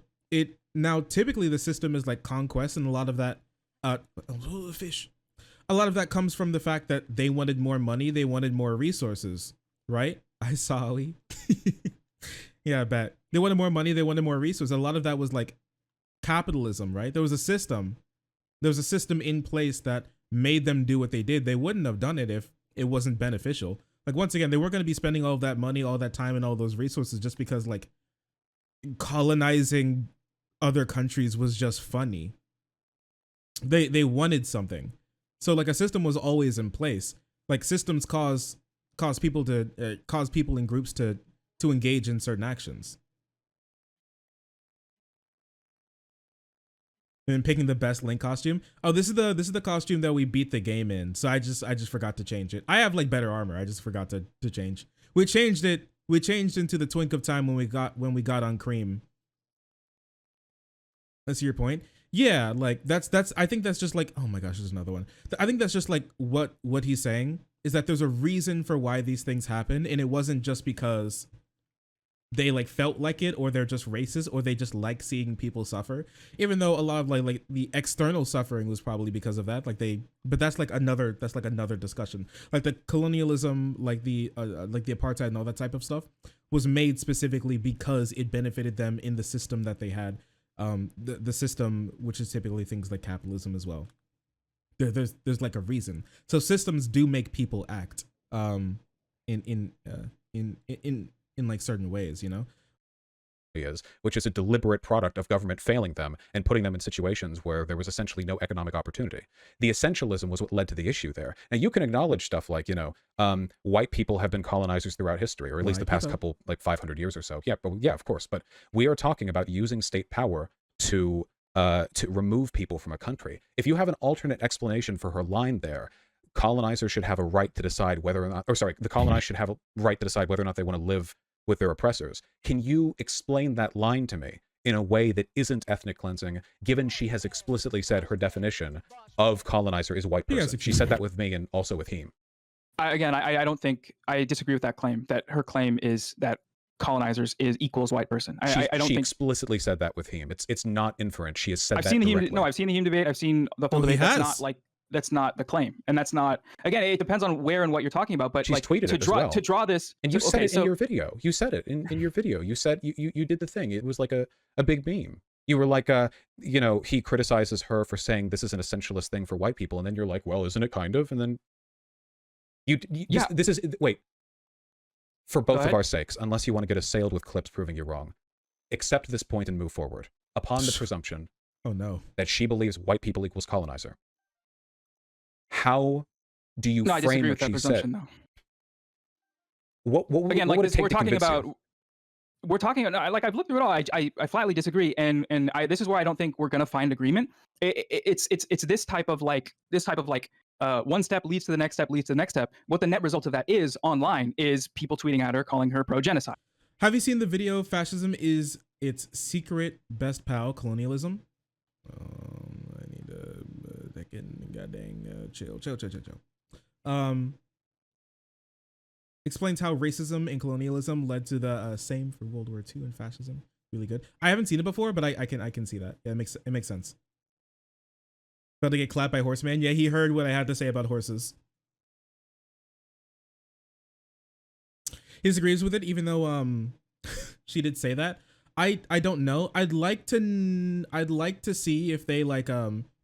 typically the system is like conquest, and a lot of that fish. A lot of that comes from the fact that they wanted more money, they wanted more resources, right? I saw yeah, I bet. They wanted more money, they wanted more resources. A lot of that was like capitalism, right? There was a system. There was a system in place that made them do what they did. They wouldn't have done it if it wasn't beneficial. Like, once again, they weren't going to be spending all of that money, all that time, and all those resources just because, like, colonizing other countries was just funny. They wanted something. So, like, a system was always in place. Like, systems cause people in groups to engage in certain actions. And picking the best Link costume. Oh, this is the costume that we beat the game in. So I just forgot to change it. I have like better armor. I just forgot to change. We changed it. We changed into the twink of time when we got on Cream. That's your point. Yeah, like that's I think that's just like, oh my gosh, there's another one. I think that's just like what he's saying is that there's a reason for why these things happen, and it wasn't just because they like felt like it, or they're just racist, or they just like seeing people suffer. Even though a lot of like the external suffering was probably because of that. But that's like another discussion. Like the colonialism, like the apartheid and all that type of stuff was made specifically because it benefited them in the system that they had. The system, which is typically things like capitalism as well. There's like a reason. So systems do make people act in like certain ways, you know? Which is a deliberate product of government failing them and putting them in situations where there was essentially no economic opportunity. The essentialism was what led to the issue there. Now you can acknowledge stuff like, white people have been colonizers throughout history, or at least the past couple, like 500 years or so. Yeah, of course. But we are talking about using state power to remove people from a country. If you have an alternate explanation for her line there, colonizers should have a right to decide whether or not, the colonized should have a right to decide whether or not they want to live with their oppressors. Can you explain that line to me in a way that isn't ethnic cleansing, given she has explicitly said her definition of colonizer is white person? She said that with me and also with him. I don't think I disagree with that claim, that her claim is that colonizers equals white person. I don't think she explicitly said that with him. It's not inferent. She has said I've that seen directly. I've seen the heme debate. I've seen the full debate. That's not the claim, and that's not, again, it depends on where and what you're talking about, but she's like tweeted to draw this, and you said it in your video. You said it in your video. You said you did the thing. It was like a big meme. You were like, he criticizes her for saying this is an essentialist thing for white people, and then you're like, well, isn't it kind of? And then yeah. This is, wait, for both of our sakes, unless you want to get assailed with clips proving you're wrong, accept this point and move forward upon the presumption that she believes white people equals colonizer. How do you frame I disagree with what that she presumption, said? Though. Again, like this, we're talking about, like, I've looked through it all. I flatly disagree, and this is where I don't think we're gonna find agreement. It's this type of one step leads to the next step leads to the next step. What the net result of that is online is people tweeting at her, calling her pro-genocide. Have you seen the video "Fascism is its secret best pal, colonialism"? I need to goddamn chill. Explains how racism and colonialism led to the same for World War II and fascism. Really good. I haven't seen it before, but I can see that. Yeah, it makes sense. About to get clapped by Horseman. Yeah, he heard what I had to say about horses. He disagrees with it, even though she did say that. I don't know. I'd like to see if they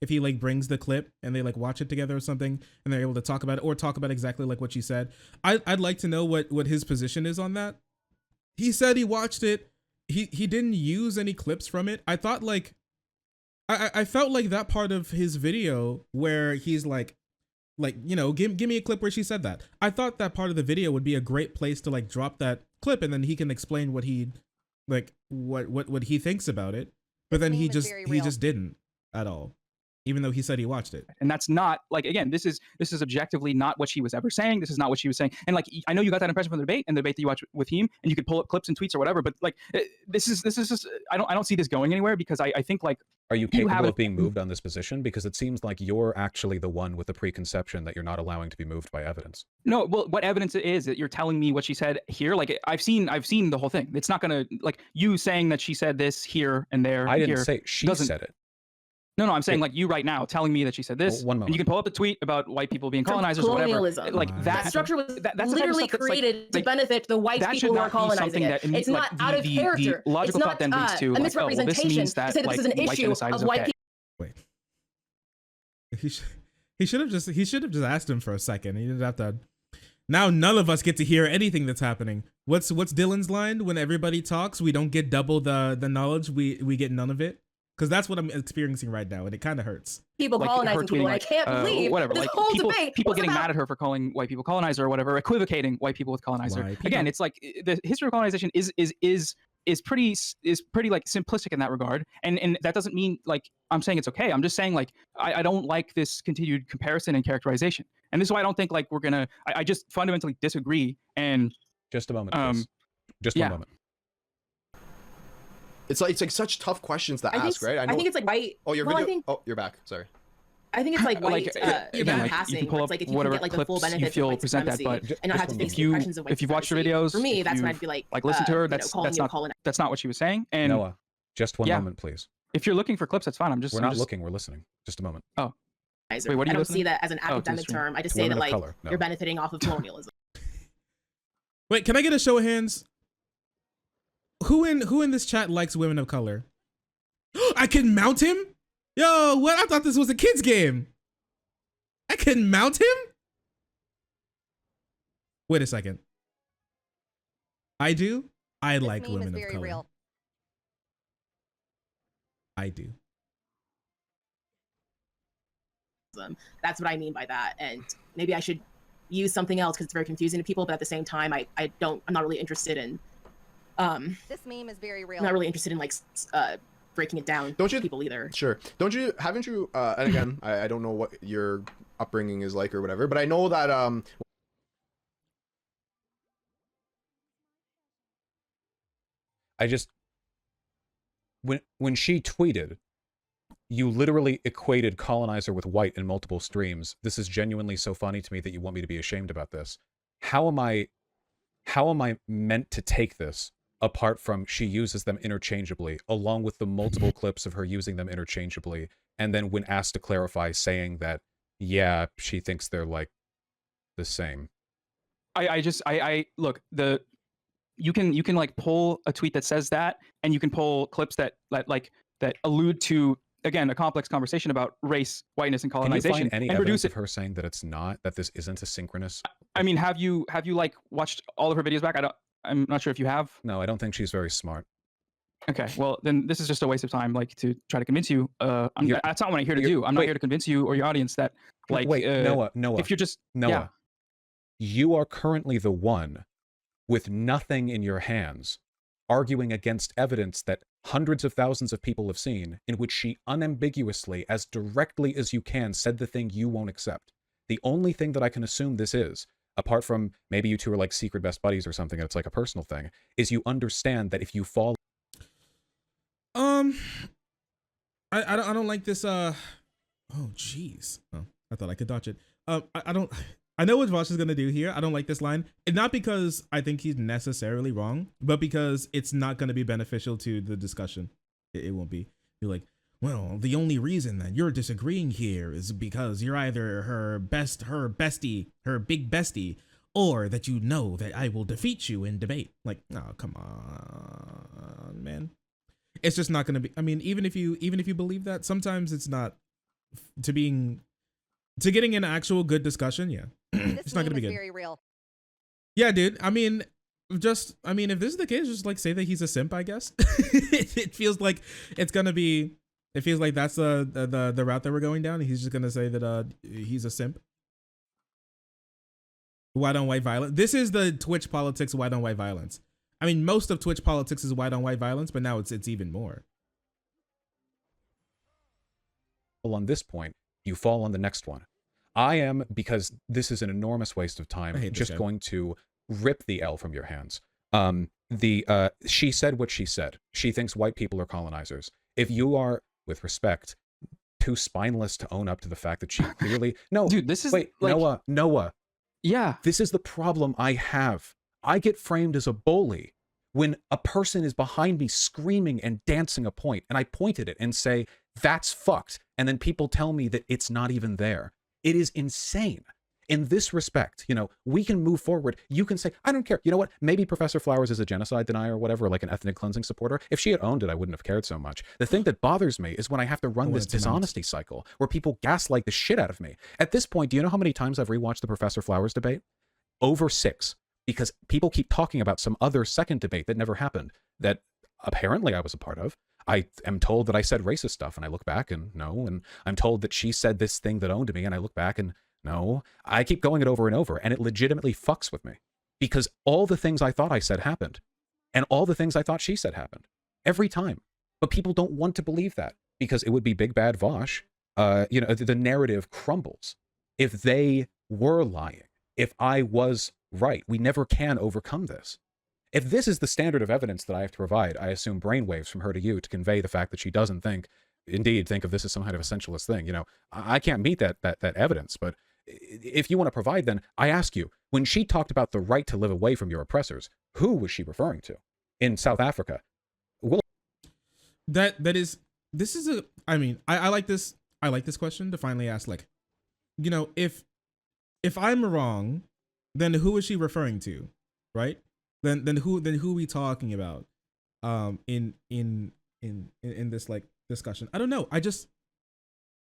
if he brings the clip and they watch it together or something, and they're able to talk about it, or talk about exactly like what she said. I'd like to know what his position is on that. He said he watched it. He didn't use any clips from it. I thought I felt like that part of his video where he's give me a clip where she said that. I thought that part of the video would be a great place to drop that clip, and then he can explain what he what he thinks about it. But then he just didn't at all, even though he said he watched it. And that's not, again, this is objectively not what she was ever saying. This is not what she was saying. And I know you got that impression from the debate and the debate that you watched with him, and you could pull up clips and tweets or whatever, but this is just, I don't see this going anywhere, because I think are you capable of being moved on this position? Because it seems like you're actually the one with the preconception that you're not allowing to be moved by evidence. No, well, what evidence it is that you're telling me what she said here? I've seen the whole thing. It's not gonna, you saying that she said this here and there. I didn't say she said it. No, I'm saying you right now telling me that she said this. One moment. And you can pull up the tweet about white people being colonizers or whatever. That structure was literally created to benefit the white people who are colonizing it. It's not out of character. It's not a misrepresentation to say that this is an issue of white people. Wait. He should have just asked him for a second. He didn't have to. Now none of us get to hear anything that's happening. What's Dylan's line? When everybody talks, we don't get double the knowledge. We get none of it. Because that's what I'm experiencing right now, and it kind of hurts. People colonizing people, and I can't believe whatever. This whole debate. People getting mad at her for calling white people colonizer or whatever, equivocating white people with colonizer. Again, it's the history of colonization is is pretty like simplistic in that regard, and that doesn't mean like I'm saying it's okay. I'm just saying like I don't like this continued comparison and characterization, and this is why I don't think like we're gonna. I just fundamentally disagree. And just a moment, please. Just one moment. It's like such tough questions to ask, right? I think it's like white. Oh, your video. Oh, you're back. Sorry. I think it's like white, passing. You can pull up like if you whatever can get like the full clips benefits you feel of present that, but and not have to face the impressions of white if you've watched her videos, for me, that's when I'd be like listen to her. That's not what she was saying. And Noah, just one moment, please. If you're looking for clips, that's fine. We're not looking. We're listening. Just a moment. Oh. Wait, what are you I don't see that as an academic term. I just say that like you're benefiting off of colonialism. Wait, can I get a show of hands? Who in this chat likes women of color? I can mount him? Yo, what? I thought this was a kid's game. I can mount him? Wait a second. I do? I like women of color. Real. I do. That's what I mean by that. And maybe I should use something else because it's very confusing to people, but at the same time, I'm not really interested in this meme is very real. I'm not really interested in like breaking it down to people either. Sure. Haven't you and again, I don't know what your upbringing is like or whatever, but I know that I just when she tweeted, you literally equated colonizer with white in multiple streams. This is genuinely so funny to me that you want me to be ashamed about this. How am I meant to take this apart from she uses them interchangeably, along with the multiple clips of her using them interchangeably, and then when asked to clarify, saying that, yeah, she thinks they're like the same. I look, you can like pull a tweet that says that, and you can pull clips that allude to, again, a complex conversation about race, whiteness, and colonization. Can you find any evidence of her saying that it's not, that this isn't asynchronous? I mean, have you like watched all of her videos back? I'm not sure if you have. No, I don't think she's very smart. Okay, well then this is just a waste of time, like to try to convince you. That's not what I'm here to do. I'm not here to convince you or your audience that, like, Noah. If you're just Noah, you are currently the one with nothing in your hands, arguing against evidence that hundreds of thousands of people have seen, in which she unambiguously, as directly as you can, said the thing you won't accept. The only thing that I can assume this is, apart from maybe you two are like secret best buddies or something, and it's like a personal thing, is you understand that if you fall... I don't like this, oh, jeez. Oh, I thought I could dodge it. I know what Vaush is gonna do here. I don't like this line. And not because I think he's necessarily wrong, but because it's not gonna be beneficial to the discussion. It won't be. You're like, well, the only reason that you're disagreeing here is because you're either her big bestie, or that you know that I will defeat you in debate. Like, oh, come on, man. It's just not gonna be. I mean, even if you believe that, sometimes it's not to getting an actual good discussion. Yeah, it's not gonna be good. Very real. Yeah, dude. I mean, if this is the case, just like say that he's a simp. I guess it feels like it's gonna be. It feels like that's the route that we're going down. He's just gonna say that he's a simp. White on white violence. This is the Twitch politics of white on white violence. I mean, most of Twitch politics is white on white violence, but now it's even more. Well, on this point, you fall on the next one. I am, because this is an enormous waste of time, just going to rip the L from your hands. She said what she said. She thinks white people are colonizers. If you are, with respect, too spineless to own up to the fact that she clearly... No, dude, this is... Wait, like, Noah. Yeah. This is the problem I have. I get framed as a bully when a person is behind me screaming and dancing a point, and I point at it and say, that's fucked. And then people tell me that it's not even there. It is insane. In this respect, we can move forward. You can say, I don't care. You know what? Maybe Professor Flowers is a genocide denier or whatever, like an ethnic cleansing supporter. If she had owned it, I wouldn't have cared so much. The thing that bothers me is when I have to run this dishonesty cycle where people gaslight the shit out of me. At this point, do you know how many times I've rewatched the Professor Flowers debate? Over 6. Because people keep talking about some other second debate that never happened, that apparently I was a part of. I am told that I said racist stuff, and I look back and no, and I'm told that she said this thing that owned me, and I look back and no. I keep going it over and over, and it legitimately fucks with me. Because all the things I thought I said happened. And all the things I thought she said happened every time. But people don't want to believe that because it would be big bad Vaush. You know, the narrative crumbles if they were lying, if I was right. We never can overcome this. If this is the standard of evidence that I have to provide, I assume brainwaves from her to you to convey the fact that she doesn't indeed think of this as some kind of essentialist thing. You know, I can't meet that evidence, but if you want to provide, then I ask you, when she talked about the right to live away from your oppressors, who was she referring to? In South Africa? This is a, I mean, I like this question to finally ask, like, you know, if I'm wrong, then who is she referring to, right? Then who are we talking about in this like discussion? I don't know.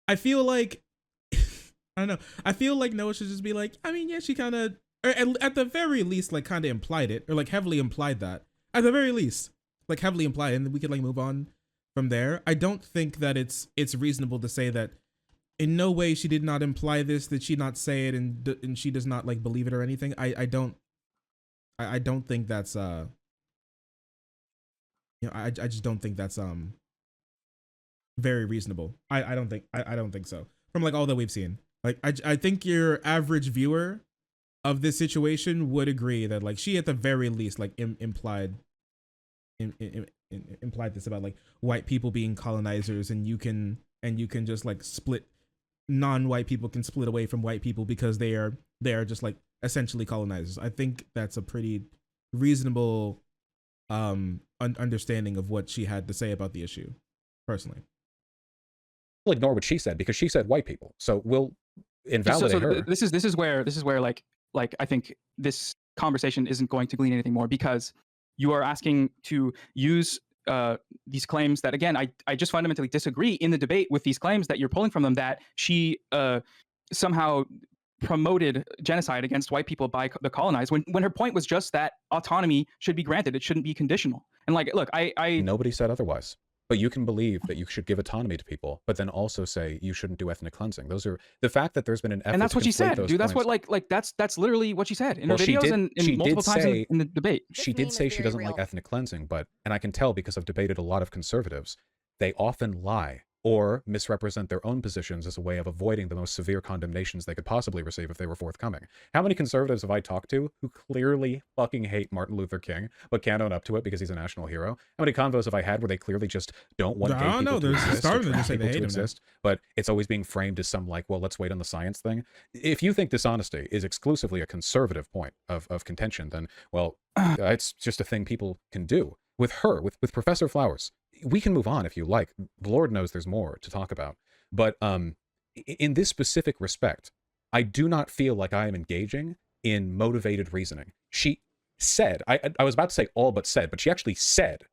I feel like I don't know. I feel like Noah should just be like, I mean, yeah, she kind of, or at the very least, like kind of implied it, or like heavily implied that. At the very least, like heavily implied, and we could like move on from there. I don't think that it's reasonable to say that in no way she did not imply this, did she not say it, and she does not like believe it or anything. I don't think that's you know, I just don't think that's very reasonable. I don't think so. From like all that we've seen. Like I think your average viewer of this situation would agree that like she at the very least like implied this about like white people being colonizers, and you can just like split, non-white people can split away from white people because they are just like essentially colonizers. I think that's a pretty reasonable understanding of what she had to say about the issue, personally. We'll ignore what she said because she said white people, so we'll invalidate her. This is where like I think this conversation isn't going to glean anything more, because you are asking to use these claims that, again, I just fundamentally disagree in the debate with these claims that you're pulling from them, that she somehow promoted genocide against white people by the colonized, when her point was just that autonomy should be granted, it shouldn't be conditional. And like, look, I nobody said otherwise. But you can believe that you should give autonomy to people, but then also say you shouldn't do ethnic cleansing. Those are the fact that there's been an effort. And that's what she said, dude. That's points. what like that's literally what she said in her videos and multiple times in the debate. She did say she doesn't like ethnic cleansing, but, and I can tell because I've debated a lot of conservatives, they often lie or misrepresent their own positions as a way of avoiding the most severe condemnations they could possibly receive if they were forthcoming. How many conservatives have I talked to who clearly fucking hate Martin Luther King, but can't own up to it because he's a national hero? How many convos have I had where they clearly just don't want gay people to exist, or trans people to exist, but it's always being framed as some like, well, let's wait on the science thing. If you think dishonesty is exclusively a conservative point of contention, then, well, it's just a thing people can do. With her, with Professor Flowers, we can move on if you like. The Lord knows there's more to talk about. But in this specific respect, I do not feel like I am engaging in motivated reasoning. She said, I was about to say all but said, but she actually said,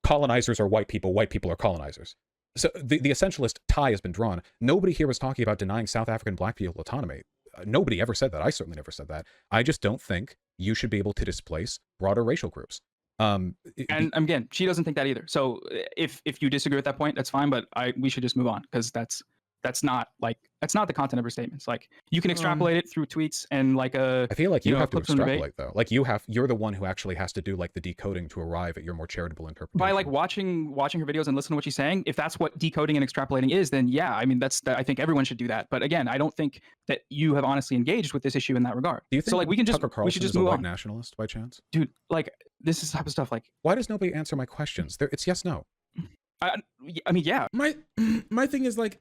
colonizers are white people are colonizers. So the essentialist tie has been drawn. Nobody here was talking about denying South African black people autonomy. Nobody ever said that. I certainly never said that. I just don't think you should be able to displace broader racial groups. And again, she doesn't think that either. So if you disagree with that point, that's fine. But we should just move on, because that's not the content of her statements. Like, you can extrapolate it through tweets and like I feel like you have to extrapolate though. Like you're the one who actually has to do like the decoding to arrive at your more charitable interpretation. By like watching her videos and listening to what she's saying. If that's what decoding and extrapolating is, then yeah, I mean I think everyone should do that. But again, I don't think that you have honestly engaged with this issue in that regard. Do you think so? Like, we should just move on. Nationalist by chance, dude? Like, this is the type of stuff. Like, why does nobody answer my questions? It's yes, no. I mean, yeah. My thing is like,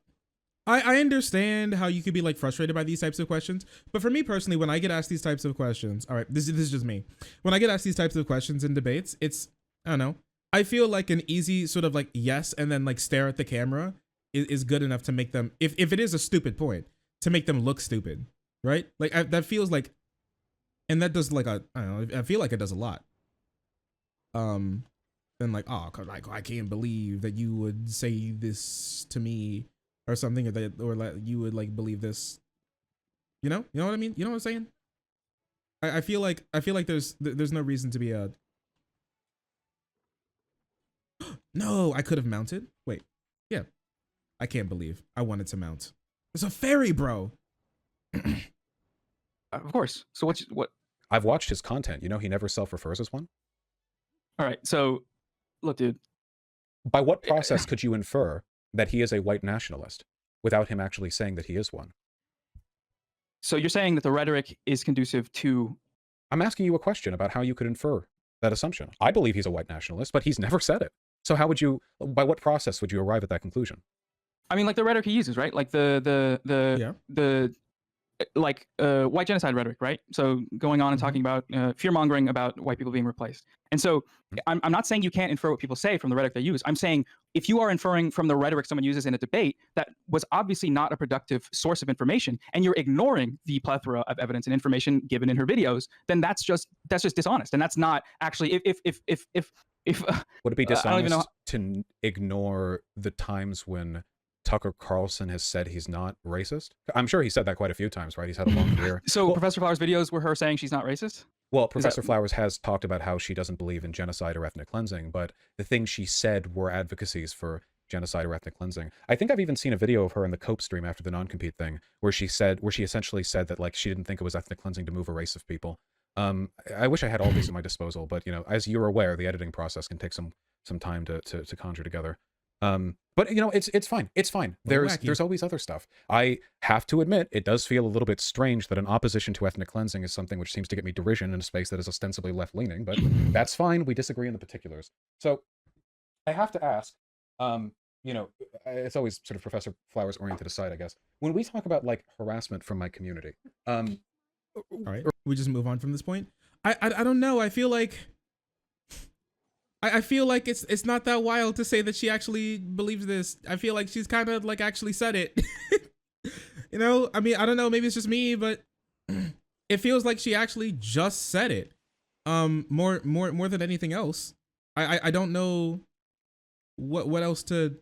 I understand how you could be like frustrated by these types of questions, but for me personally, when I get asked these types of questions, all right, this is just me. When I get asked these types of questions in debates, it's, I don't know, I feel like an easy sort of like yes and then like stare at the camera is good enough to make them, if it is a stupid point, to make them look stupid, right? Like that feels like, and that does like I don't know, I feel like it does a lot. Then like, oh, like I can't believe that you would say this to me, or something, or like you would like believe this, you know what I mean? You know what I'm saying? I feel like there's no reason to be a no. I could have mounted. Wait, yeah, I can't believe I wanted to mount. It's a fairy, bro. Of course. So what? I've watched his content. You know, he never self-refers as one. All right. So, look, dude. By what process could you infer that he is a white nationalist without him actually saying that he is one? So you're saying that the rhetoric is conducive to... I'm asking you a question about how you could infer that assumption. I believe he's a white nationalist, but he's never said it. So how would you, by what process would you arrive at that conclusion? I mean, like the rhetoric he uses, right? Like white genocide rhetoric, right? So going on and talking about fear mongering about white people being replaced. And so I'm not saying you can't infer what people say from the rhetoric they use. I'm saying if you are inferring from the rhetoric someone uses in a debate that was obviously not a productive source of information, and you're ignoring the plethora of evidence and information given in her videos, then that's just dishonest. And that's not actually if would it be dishonest to ignore the times when Tucker Carlson has said he's not racist? I'm sure he said that quite a few times, right? He's had a long career. So Professor Flowers' videos were her saying she's not racist? Well, Professor Flowers has talked about how she doesn't believe in genocide or ethnic cleansing, but the things she said were advocacies for genocide or ethnic cleansing. I think I've even seen a video of her in the Cope stream after the non-compete thing, where she essentially said that like she didn't think it was ethnic cleansing to move a race of people. I wish I had all these at my disposal, but you know, as you're aware, the editing process can take some time to conjure together. But you know, it's fine. It's fine. There's always other stuff. I have to admit, it does feel a little bit strange that an opposition to ethnic cleansing is something which seems to get me derision in a space that is ostensibly left-leaning, but that's fine. We disagree in the particulars. So I have to ask, you know, it's always sort of Professor Flowers oriented aside, I guess. When we talk about like harassment from my community, all right, we just move on from this point. I don't know. I feel like it's not that wild to say that she actually believes this. I feel like she's kind of like actually said it. You know, I mean, I don't know, maybe it's just me, but it feels like she actually just said it. More than anything else. I don't know what else to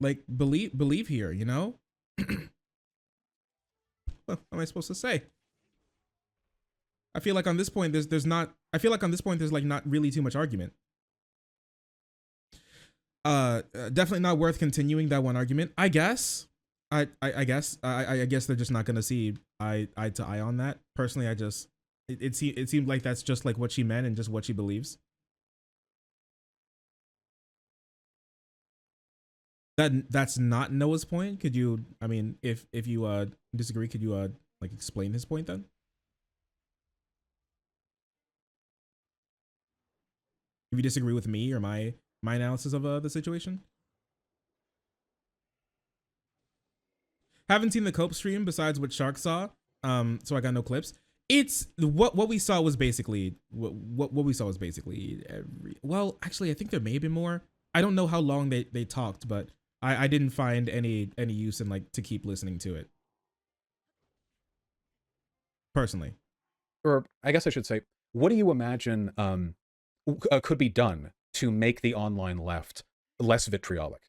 like believe here, you know? What am I supposed to say? I feel like on this point there's like not really too much argument. Definitely not worth continuing that one argument. I guess. I guess they're just not gonna see eye to eye on that. Personally, it seemed like that's just like what she meant and just what she believes. That's not Noah's point. Could you? I mean, if you disagree, could you like explain his point then? If you disagree with me or my analysis of the situation. Haven't seen the Cope stream besides what Shark saw, so I got no clips. It's what we saw was basically what we saw was basically well, actually I think there may have been more. I don't know how long they talked, but I didn't find any use in like to keep listening to it personally. Or I guess I should say, what do you imagine could be done to make the online left less vitriolic?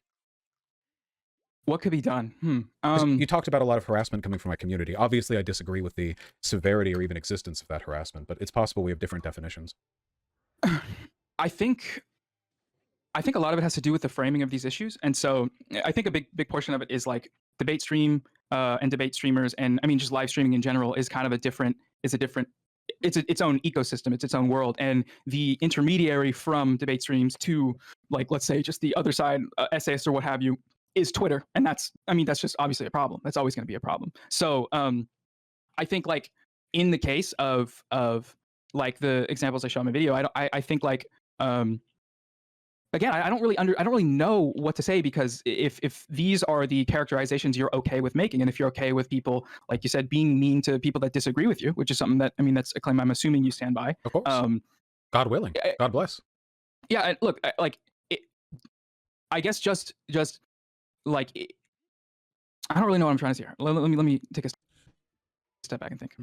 What could be done? You talked about a lot of harassment coming from my community. Obviously, I disagree with the severity or even existence of that harassment, but it's possible we have different definitions. I think a lot of it has to do with the framing of these issues. And so I think a big portion of it is like debate stream and debate streamers, and I mean just live streaming in general is kind of it's its own ecosystem, it's its own world, and the intermediary from debate streams to like let's say just the other side, essayists or what have you, is Twitter, and that's just obviously a problem. That's always going to be a problem. So I think like in the case of like the examples I show in my video, I think like again, I don't really know what to say, because if these are the characterizations you're okay with making, and if you're okay with people, like you said, being mean to people that disagree with you, which is something that, I mean, that's a claim I'm assuming you stand by. Of course. God willing. God bless. Yeah, look, I guess just like, I don't really know what I'm trying to say here. Let me take a step back and think.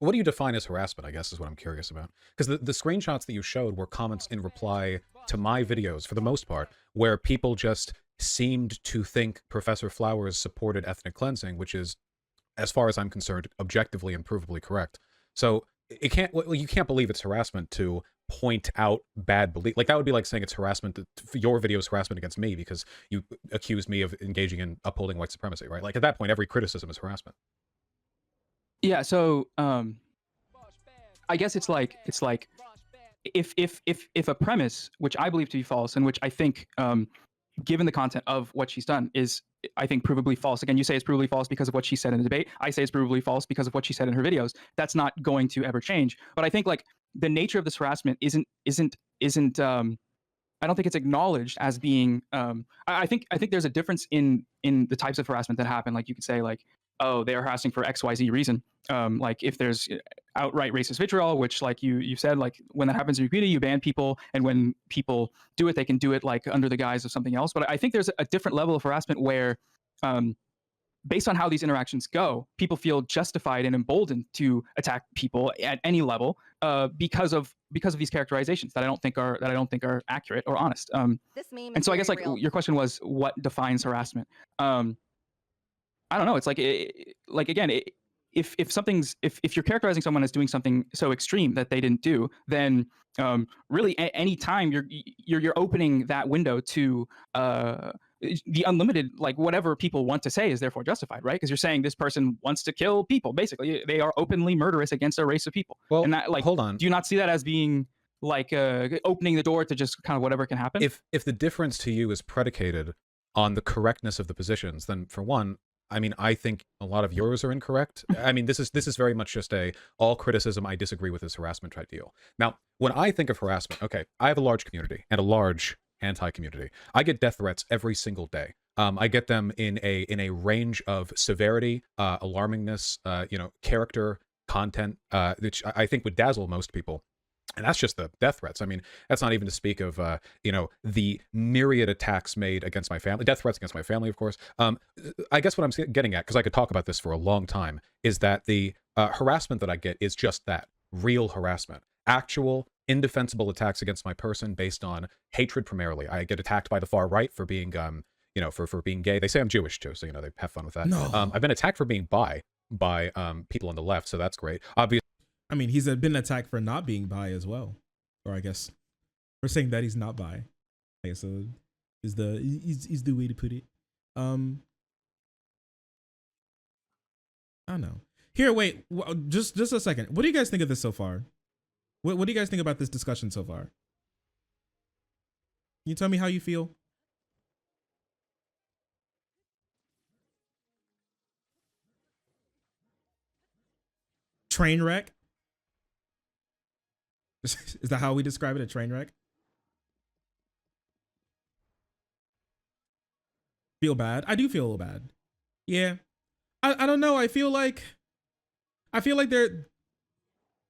What do you define as harassment, I guess, is what I'm curious about. Because the screenshots that you showed were comments in reply to my videos, for the most part, where people just seemed to think Professor Flowers supported ethnic cleansing, which is, as far as I'm concerned, objectively and provably correct. So you can't believe it's harassment to point out bad belief. Like, that would be like saying it's harassment, your video is harassment against me because you accuse me of engaging in upholding white supremacy, right? Like, at that point, every criticism is harassment. Yeah, so I guess it's like if a premise, which I believe to be false, and which I think, given the content of what she's done, is, I think, provably false. Again, you say it's provably false because of what she said in the debate. I say it's provably false because of what she said in her videos. That's not going to ever change. But I think like the nature of this harassment isn't I don't think it's acknowledged as being. I think there's a difference in the types of harassment that happen. Like you could say like, oh, they are harassing for XYZ reason. Like if there's outright racist vitriol, which like you said, like when that happens in your community, you ban people, and when people do it, they can do it like under the guise of something else. But I think there's a different level of harassment where, based on how these interactions go, people feel justified and emboldened to attack people at any level, because of these characterizations that I don't think are accurate or honest. And so I guess like your question was, what defines harassment? I don't know. It's like again, if you're characterizing someone as doing something so extreme that they didn't do, then really any time you're opening that window to the unlimited, like whatever people want to say is therefore justified, right? Because you're saying this person wants to kill people. Basically, they are openly murderous against a race of people. Well, and that, like, hold on. Do you not see that as being like opening the door to just kind of whatever can happen? If the difference to you is predicated on the correctness of the positions, then for one, I mean, I think a lot of yours are incorrect. I mean, this is very much just all criticism I disagree with this harassment type deal. Now, when I think of harassment, okay, I have a large community and a large anti-community. I get death threats every single day. I get them in a range of severity, alarmingness, character, content, which I think would dazzle most people. And that's just the death threats. I mean, that's not even to speak of, the myriad attacks made against my family, death threats against my family, of course. I guess what I'm getting at, because I could talk about this for a long time, is that the harassment that I get is just that, real harassment. Actual, indefensible attacks against my person based on hatred primarily. I get attacked by the far right for being, for being gay. They say I'm Jewish too, so, they have fun with that. No. I've been attacked for being bi by people on the left, so that's great. Obviously, I mean, he's been attacked for not being bi as well, or I guess we're saying that he's not bi. I guess so is the way to put it. I don't know. Here, wait, just a second. What do you guys think of this so far? What do you guys think about this discussion so far? Can you tell me how you feel? Train wreck? Is that how we describe it? A train wreck? Feel bad? I do feel a little bad. Yeah. I don't know. I feel like they're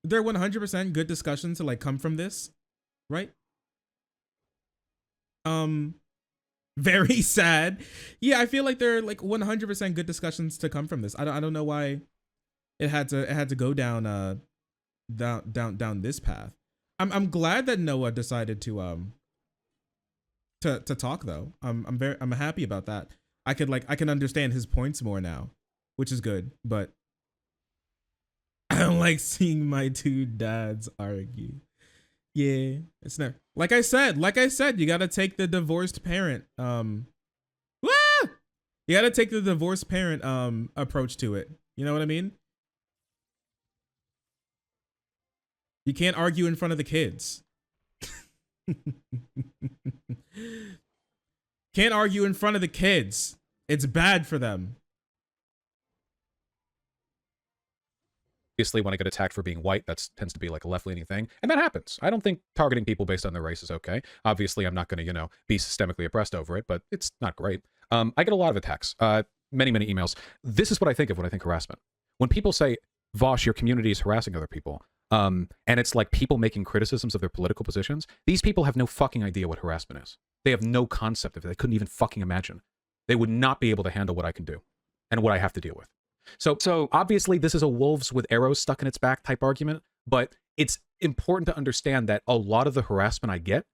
100% good discussions to like come from this, right? Very sad. Yeah, I feel like they're like 100% good discussions to come from this. I don't know why it had to go down this path. I'm glad that Noah decided to talk though. I'm happy about that. I can understand his points more now, which is good, but I don't like seeing my two dads argue. Yeah, it's not like I said, you gotta take the divorced parent you gotta take the divorced parent approach to it. You know what I mean? You can't argue in front of the kids. Can't argue in front of the kids. It's bad for them. Obviously, when I get attacked for being white, that tends to be like a left-leaning thing. And that happens. I don't think targeting people based on their race is okay. Obviously, I'm not going to, be systemically oppressed over it, but it's not great. I get a lot of attacks, many, many emails. This is what I think of when I think harassment. When people say, Vaush, your community is harassing other people, and it's like people making criticisms of their political positions, these people have no fucking idea what harassment is. They have no concept of it. They couldn't even fucking imagine. They would not be able to handle what I can do and what I have to deal with. So obviously this is a wolves with arrows stuck in its back type argument, but it's important to understand that a lot of the harassment I get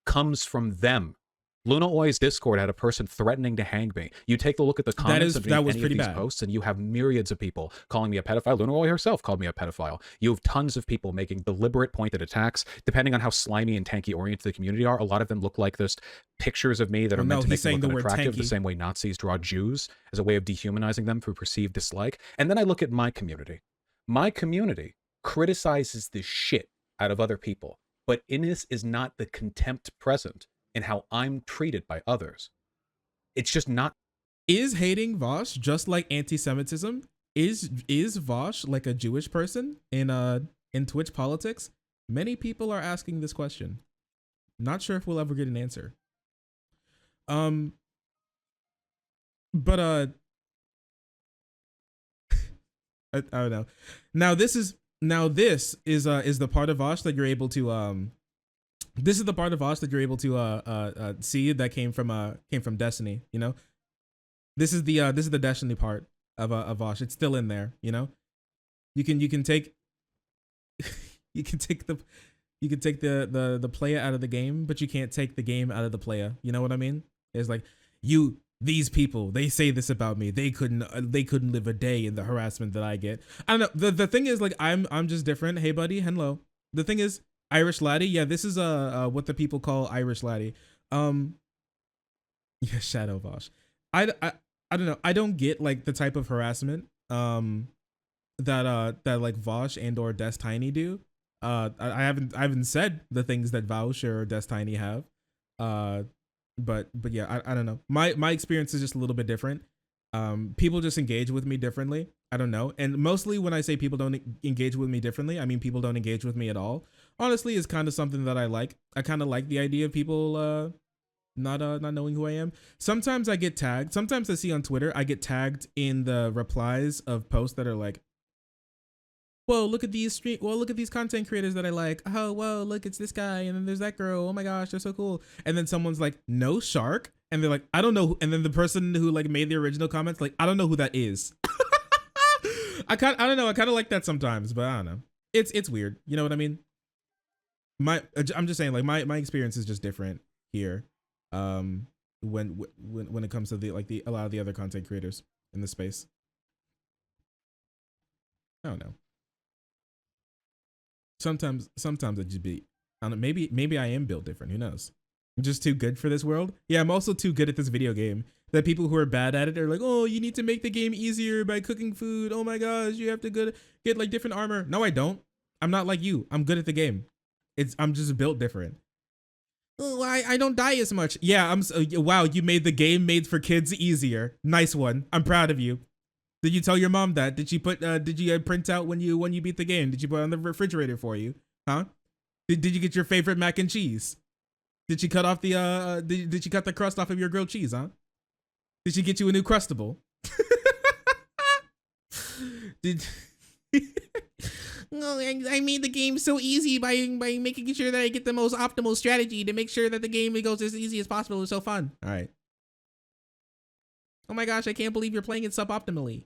comes from them. Luna Oi's Discord had a person threatening to hang me. You take a look at the comments of any of these posts, and you have myriads of people calling me a pedophile. Luna Oi herself called me a pedophile. You have tons of people making deliberate pointed attacks, depending on how slimy and tanky oriented the community are. A lot of them look like just pictures of me that are meant to make them look unattractive, the same way Nazis draw Jews as a way of dehumanizing them through perceived dislike. And then I look at my community. My community criticizes the shit out of other people But in this is not the contempt present in how I'm treated by others. It's just not. Is hating Vaush just like anti-Semitism? Is Vaush like a Jewish person in Twitch politics? Many people are asking this question. Not sure if we'll ever get an answer. But I don't know. Now this is the part of Vaush that you're able to this is the part of Vaush that you're able to see that came from Destiny, you know? This is the Destiny part of Vaush. It's still in there, you know? You can take you can take the player out of the game, but you can't take the game out of the player. You know what I mean? It's like these people, they say this about me. They couldn't live a day in the harassment that I get. I don't know. The thing is, like, I'm just different. Hey buddy, hello. The thing is, Irish laddie, yeah, this is what the people call Irish laddie. Yeah, Shadow Vaush. I don't know. I don't get like the type of harassment that like Vaush and or Destiny do. I haven't said the things that Vaush or Destiny have. But yeah, I don't know. My experience is just a little bit different. People just engage with me differently. I don't know. And mostly when I say people don't engage with me differently, I mean people don't engage with me at all. Honestly, is kind of something that I like. I kind of like the idea of people not knowing who I am. Sometimes I get tagged. Sometimes I see on Twitter I get tagged in the replies of posts that are like, whoa, look at these content creators that I like. Oh, whoa, look, it's this guy, and then there's that girl. Oh my gosh, they're so cool. And then someone's like, no shark, and they're like, I don't know. And then the person who like made the original comments like, I don't know who that is. I don't know. I kind of like that sometimes, but I don't know. It's weird. You know what I mean? I'm just saying, like my experience is just different here. When it comes to a lot of the other content creators in the space. I don't know. Sometimes I just be, I don't know, maybe I am built different. Who knows? I'm just too good for this world. Yeah, I'm also too good at this video game that people who are bad at it are like, oh, you need to make the game easier by cooking food. Oh my gosh, you have to get like different armor. No, I don't. I'm not like you. I'm good at the game. I'm just built different. Oh, I don't die as much. Yeah, wow, you made the game made for kids easier. Nice one. I'm proud of you. Did you tell your mom that? Did you print out when you beat the game? Did you put it on the refrigerator for you? Huh? Did you get your favorite mac and cheese? Did she cut off the did she cut the crust off of your grilled cheese, huh? Did she get you a new Crustable? Did No, I made the game so easy by making sure that I get the most optimal strategy to make sure that the game goes as easy as possible. It was so fun. All right. Oh my gosh, I can't believe you're playing it suboptimally.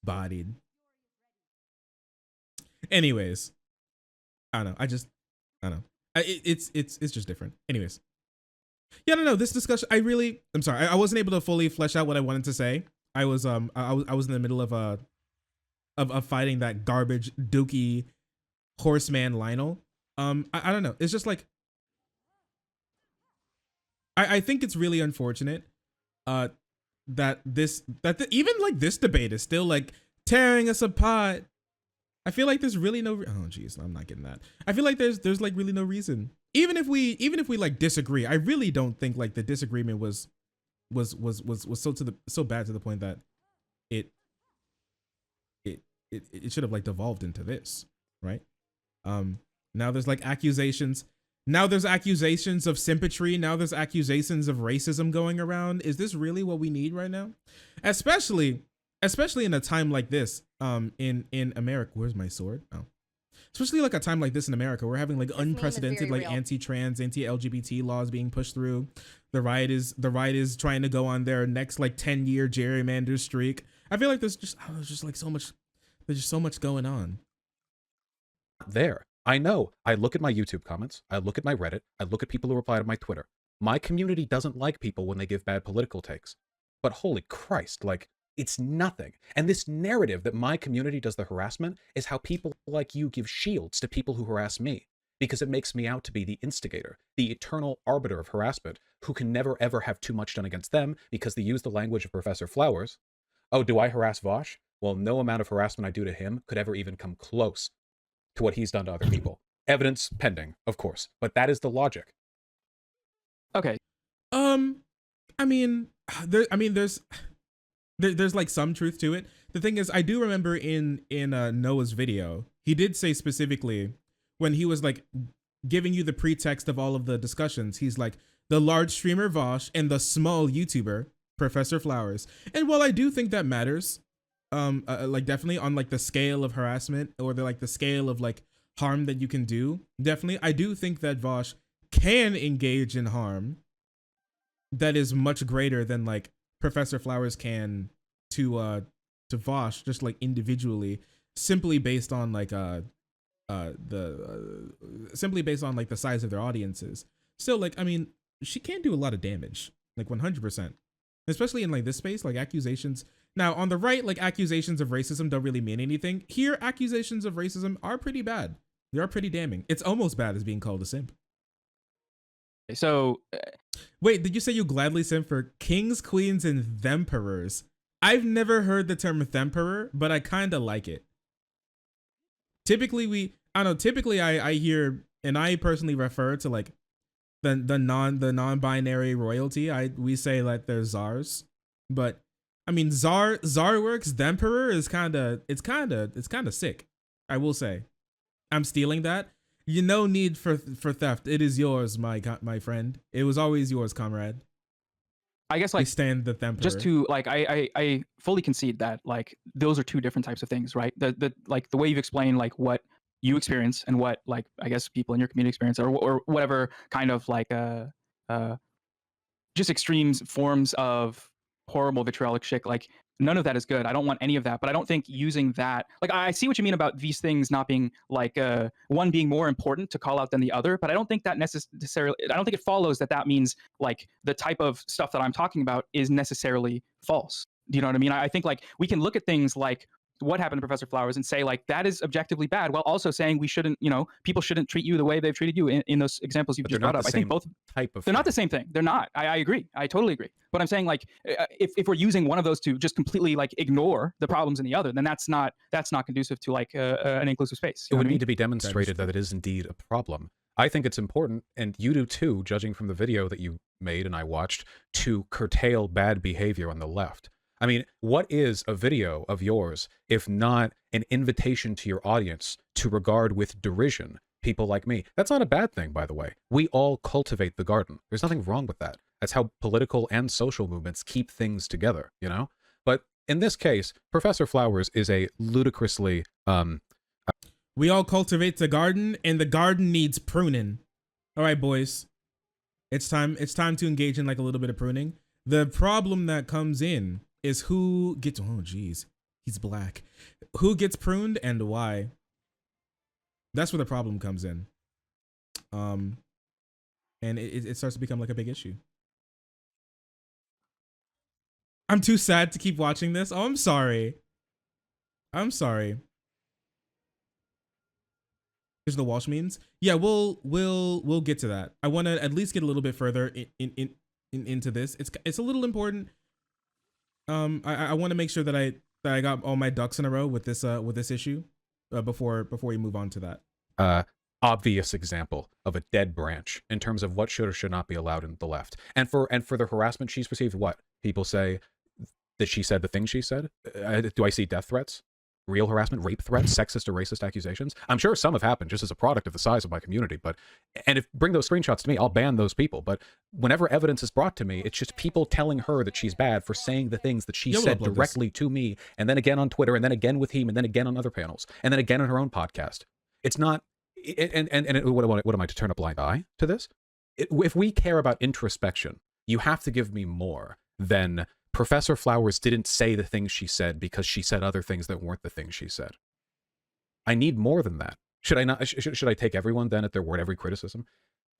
Bodied. Anyways, I don't know. I don't know. It's just different. Anyways, yeah, I don't know. This discussion, I'm sorry. I wasn't able to fully flesh out what I wanted to say. I was in the middle of fighting that garbage dookie horseman Lionel. I don't know. It's just like, I think it's really unfortunate that even like this debate is still like tearing us apart. I feel like there's really no oh geez, I'm not getting that. I feel like there's like really no reason. Even if we like disagree, I really don't think like the disagreement was so bad to the point that it should have like devolved into this, right? Now there's like accusations. Now there's accusations of sympatry. Now there's accusations of racism going around. Is this really what we need right now? Especially in a time like this, in America. Where's my sword? Oh. Especially like a time like this in America, we're having like unprecedented like anti-trans, anti-LGBT laws being pushed through. The right is trying to go on their next like 10-year gerrymander streak. I feel like there's just so much going on. There. I know. I look at my YouTube comments. I look at my Reddit. I look at people who reply to my Twitter. My community doesn't like people when they give bad political takes. But holy Christ, like, it's nothing. And this narrative that my community does the harassment is how people like you give shields to people who harass me, because it makes me out to be the instigator, the eternal arbiter of harassment, who can never ever have too much done against them because they use the language of Professor Flowers. Oh, do I harass Vaush? well, no amount of harassment I do to him could ever even come close to what he's done to other people. Evidence pending, of course, but that is the logic. Okay. I mean, there's like some truth to it. The thing is, I do remember in Noah's video, he did say specifically when he was like giving you the pretext of all of the discussions, he's like the large streamer Vaush and the small YouTuber Professor Flowers. And while I do think that matters, like definitely on like the scale of harassment or the scale of like harm that you can do, definitely I do think that Vaush can engage in harm that is much greater than like Professor Flowers can to Vaush, just like individually, simply based on like simply based on like the size of their audiences. Still, like, I mean, she can do a lot of damage, like 100%, especially in like this space, like accusations. Now on the right, like accusations of racism don't really mean anything. Here, accusations of racism are pretty bad. They are pretty damning. It's almost bad as being called a simp. So, wait, did you say you gladly simp for kings, queens, and themperors? I've never heard the term themperor, but I kind of like it. Typically, I hear, and I personally refer to like the non-binary royalty. We say like they're czars, but I mean czar works. Themperor is kind of sick. I will say, I'm stealing that. You no need for theft. It is yours, my friend. It was always yours, comrade. I guess like stand the Themperor. Just to like, I fully concede that like those are two different types of things, right? The like the way you've explained like what you experience and what like I guess people in your community experience or whatever kind of like just extremes forms of horrible vitriolic shit, like none of that is good. I don't want any of that, but I don't think using that, like I see what you mean about these things not being like one being more important to call out than the other, but I don't think that necessarily, I don't think it follows that means like the type of stuff that I'm talking about is necessarily false. Do you know what I mean? I think like we can look at things like what happened to Professor Flowers and say like that is objectively bad, while also saying we shouldn't, people shouldn't treat you the way they've treated you in those examples you've just brought up. I think both type of they're not the same thing. They're not. I agree. I totally agree. But I'm saying like if we're using one of those to just completely like ignore the problems in the other, then that's not conducive to like an inclusive space. It would need to be demonstrated that it is indeed a problem. I think it's important, and you do too, judging from the video that you made and I watched, to curtail bad behavior on the left. I mean, what is a video of yours if not an invitation to your audience to regard with derision people like me? That's not a bad thing, by the way. We all cultivate the garden. There's nothing wrong with that. That's how political and social movements keep things together, you know? But in this case, Professor Flowers is a ludicrously... we all cultivate the garden, and the garden needs pruning. All right, boys. It's time to engage in like a little bit of pruning. The problem that comes in is who gets, oh geez, he's black. Who gets pruned and why? That's where the problem comes in. And it starts to become like a big issue. I'm too sad to keep watching this. Oh, I'm sorry. I'm sorry. Here's the Walsh memes. Yeah, we'll get to that. I want to at least get a little bit further into this. It's a little important. I want to make sure that I got all my ducks in a row with this issue before we move on to that. Obvious example of a dead branch in terms of what should or should not be allowed in the left. And for the harassment she's received, what people say that she said the things she said. Do I see death threats? Real harassment, rape threats, sexist or racist accusations? I'm sure some have happened just as a product of the size of my community, and if bring those screenshots to me, I'll ban those people. But whenever evidence is brought to me, it's just people telling her that she's bad for saying the things that she said directly to me, and then again on Twitter, and then again with him, and then again on other panels, and then again on her own podcast. It's not, what am I to turn a blind eye to this? If we care about introspection, you have to give me more than Professor Flowers didn't say the things she said because she said other things that weren't the things she said. I need more than that. Should I not? Should I take everyone then at their word, every criticism?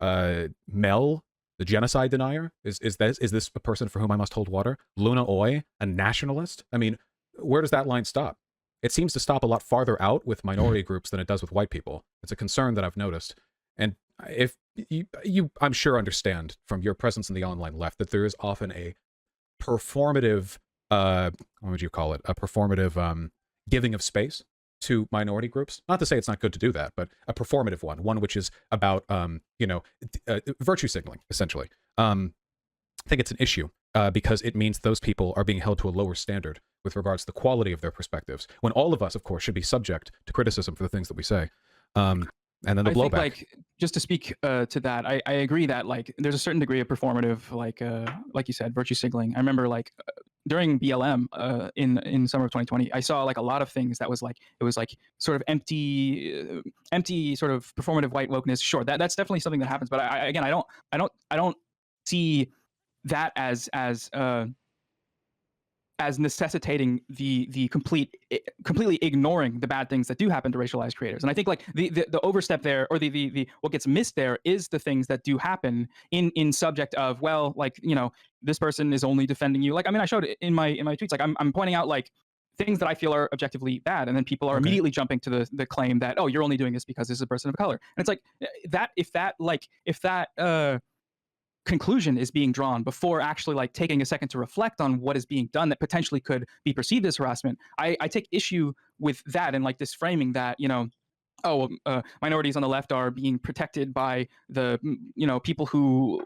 Mel, the genocide denier, is this a person for whom I must hold water? Luna Oy, a nationalist? I mean, where does that line stop? It seems to stop a lot farther out with minority groups than it does with white people. It's a concern that I've noticed. And if you I'm sure understand from your presence in the online left that there is often a performative what would you call it? A performative giving of space to minority groups. Not to say it's not good to do that, but a performative one which is about, virtue signaling, essentially. I think it's an issue because it means those people are being held to a lower standard with regards to the quality of their perspectives, when all of us, of course, should be subject to criticism for the things that we say. And then the I blowback. think, like, just to speak to that, I agree that, like, there's a certain degree of performative, like you said, virtue signaling. I remember, like, during BLM in summer of 2020, I saw like a lot of things that was like, it was like sort of empty sort of performative white wokeness. Sure, that's definitely something that happens, but again, I don't see that as necessitating the completely ignoring the bad things that do happen to racialized creators. And I think, like, the overstep there, or the what gets missed there, is the things that do happen in subject of, well, like, you know, this person is only defending you. Like, I mean, I showed it in my tweets, like, I'm pointing out, like, things that I feel are objectively bad, and then people are immediately jumping to the claim that, oh, you're only doing this because this is a person of color. And it's like, if that conclusion is being drawn before actually, like, taking a second to reflect on what is being done that potentially could be perceived as harassment, I take issue with that, and, like, this framing that, you know, oh, minorities on the left are being protected by the, you know, people who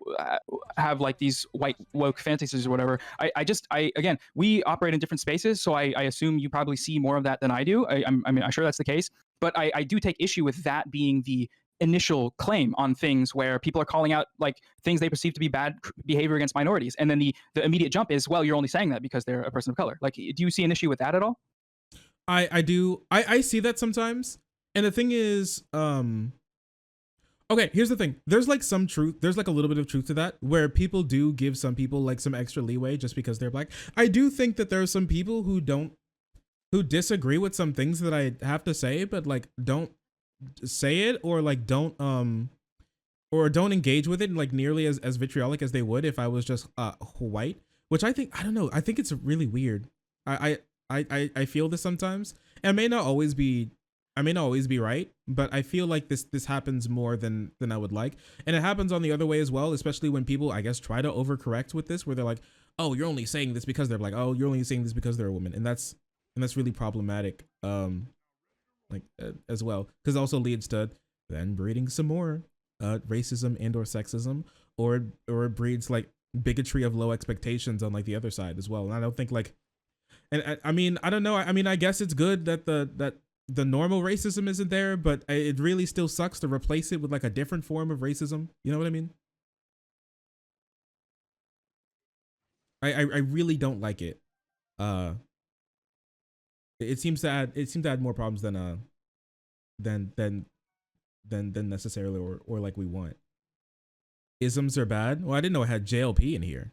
have, like, these white woke fantasies or whatever. I again, we operate in different spaces, so I assume you probably see more of that than I do. I mean, I'm sure that's the case, but I do take issue with that being the initial claim on things where people are calling out, like, things they perceive to be bad behavior against minorities, and then the immediate jump is, well, you're only saying that because they're a person of color. Like, do you see an issue with that at all? I do. I see that sometimes. And the thing is, okay, here's the thing. There's like some truth. There's like a little bit of truth to that, where people do give some people like some extra leeway just because they're black. I do think that there are some people who disagree with some things that I have to say, but like don't say it, or like don't engage with it like nearly as vitriolic as they would if I was just white. Which I don't know. I think it's really weird. I feel this sometimes. And I may not always be right, but I feel like this happens more than I would like. And it happens on the other way as well, especially when people, I guess, try to overcorrect with this, where they're like, oh, you're only saying this because they're black. Oh, you're only saying this because they're a woman. And that's really problematic, as well, because it also leads to then breeding some more racism and or sexism, or it breeds like bigotry of low expectations on like the other side as well. And I don't think, like, and I mean, I don't know. I mean, I guess it's good that the normal racism isn't there, but it really still sucks to replace it with like a different form of racism. You know what I mean? I really don't like it. It seems to add more problems than necessarily or like we want. Isms are bad. Well, I didn't know it had JLP in here.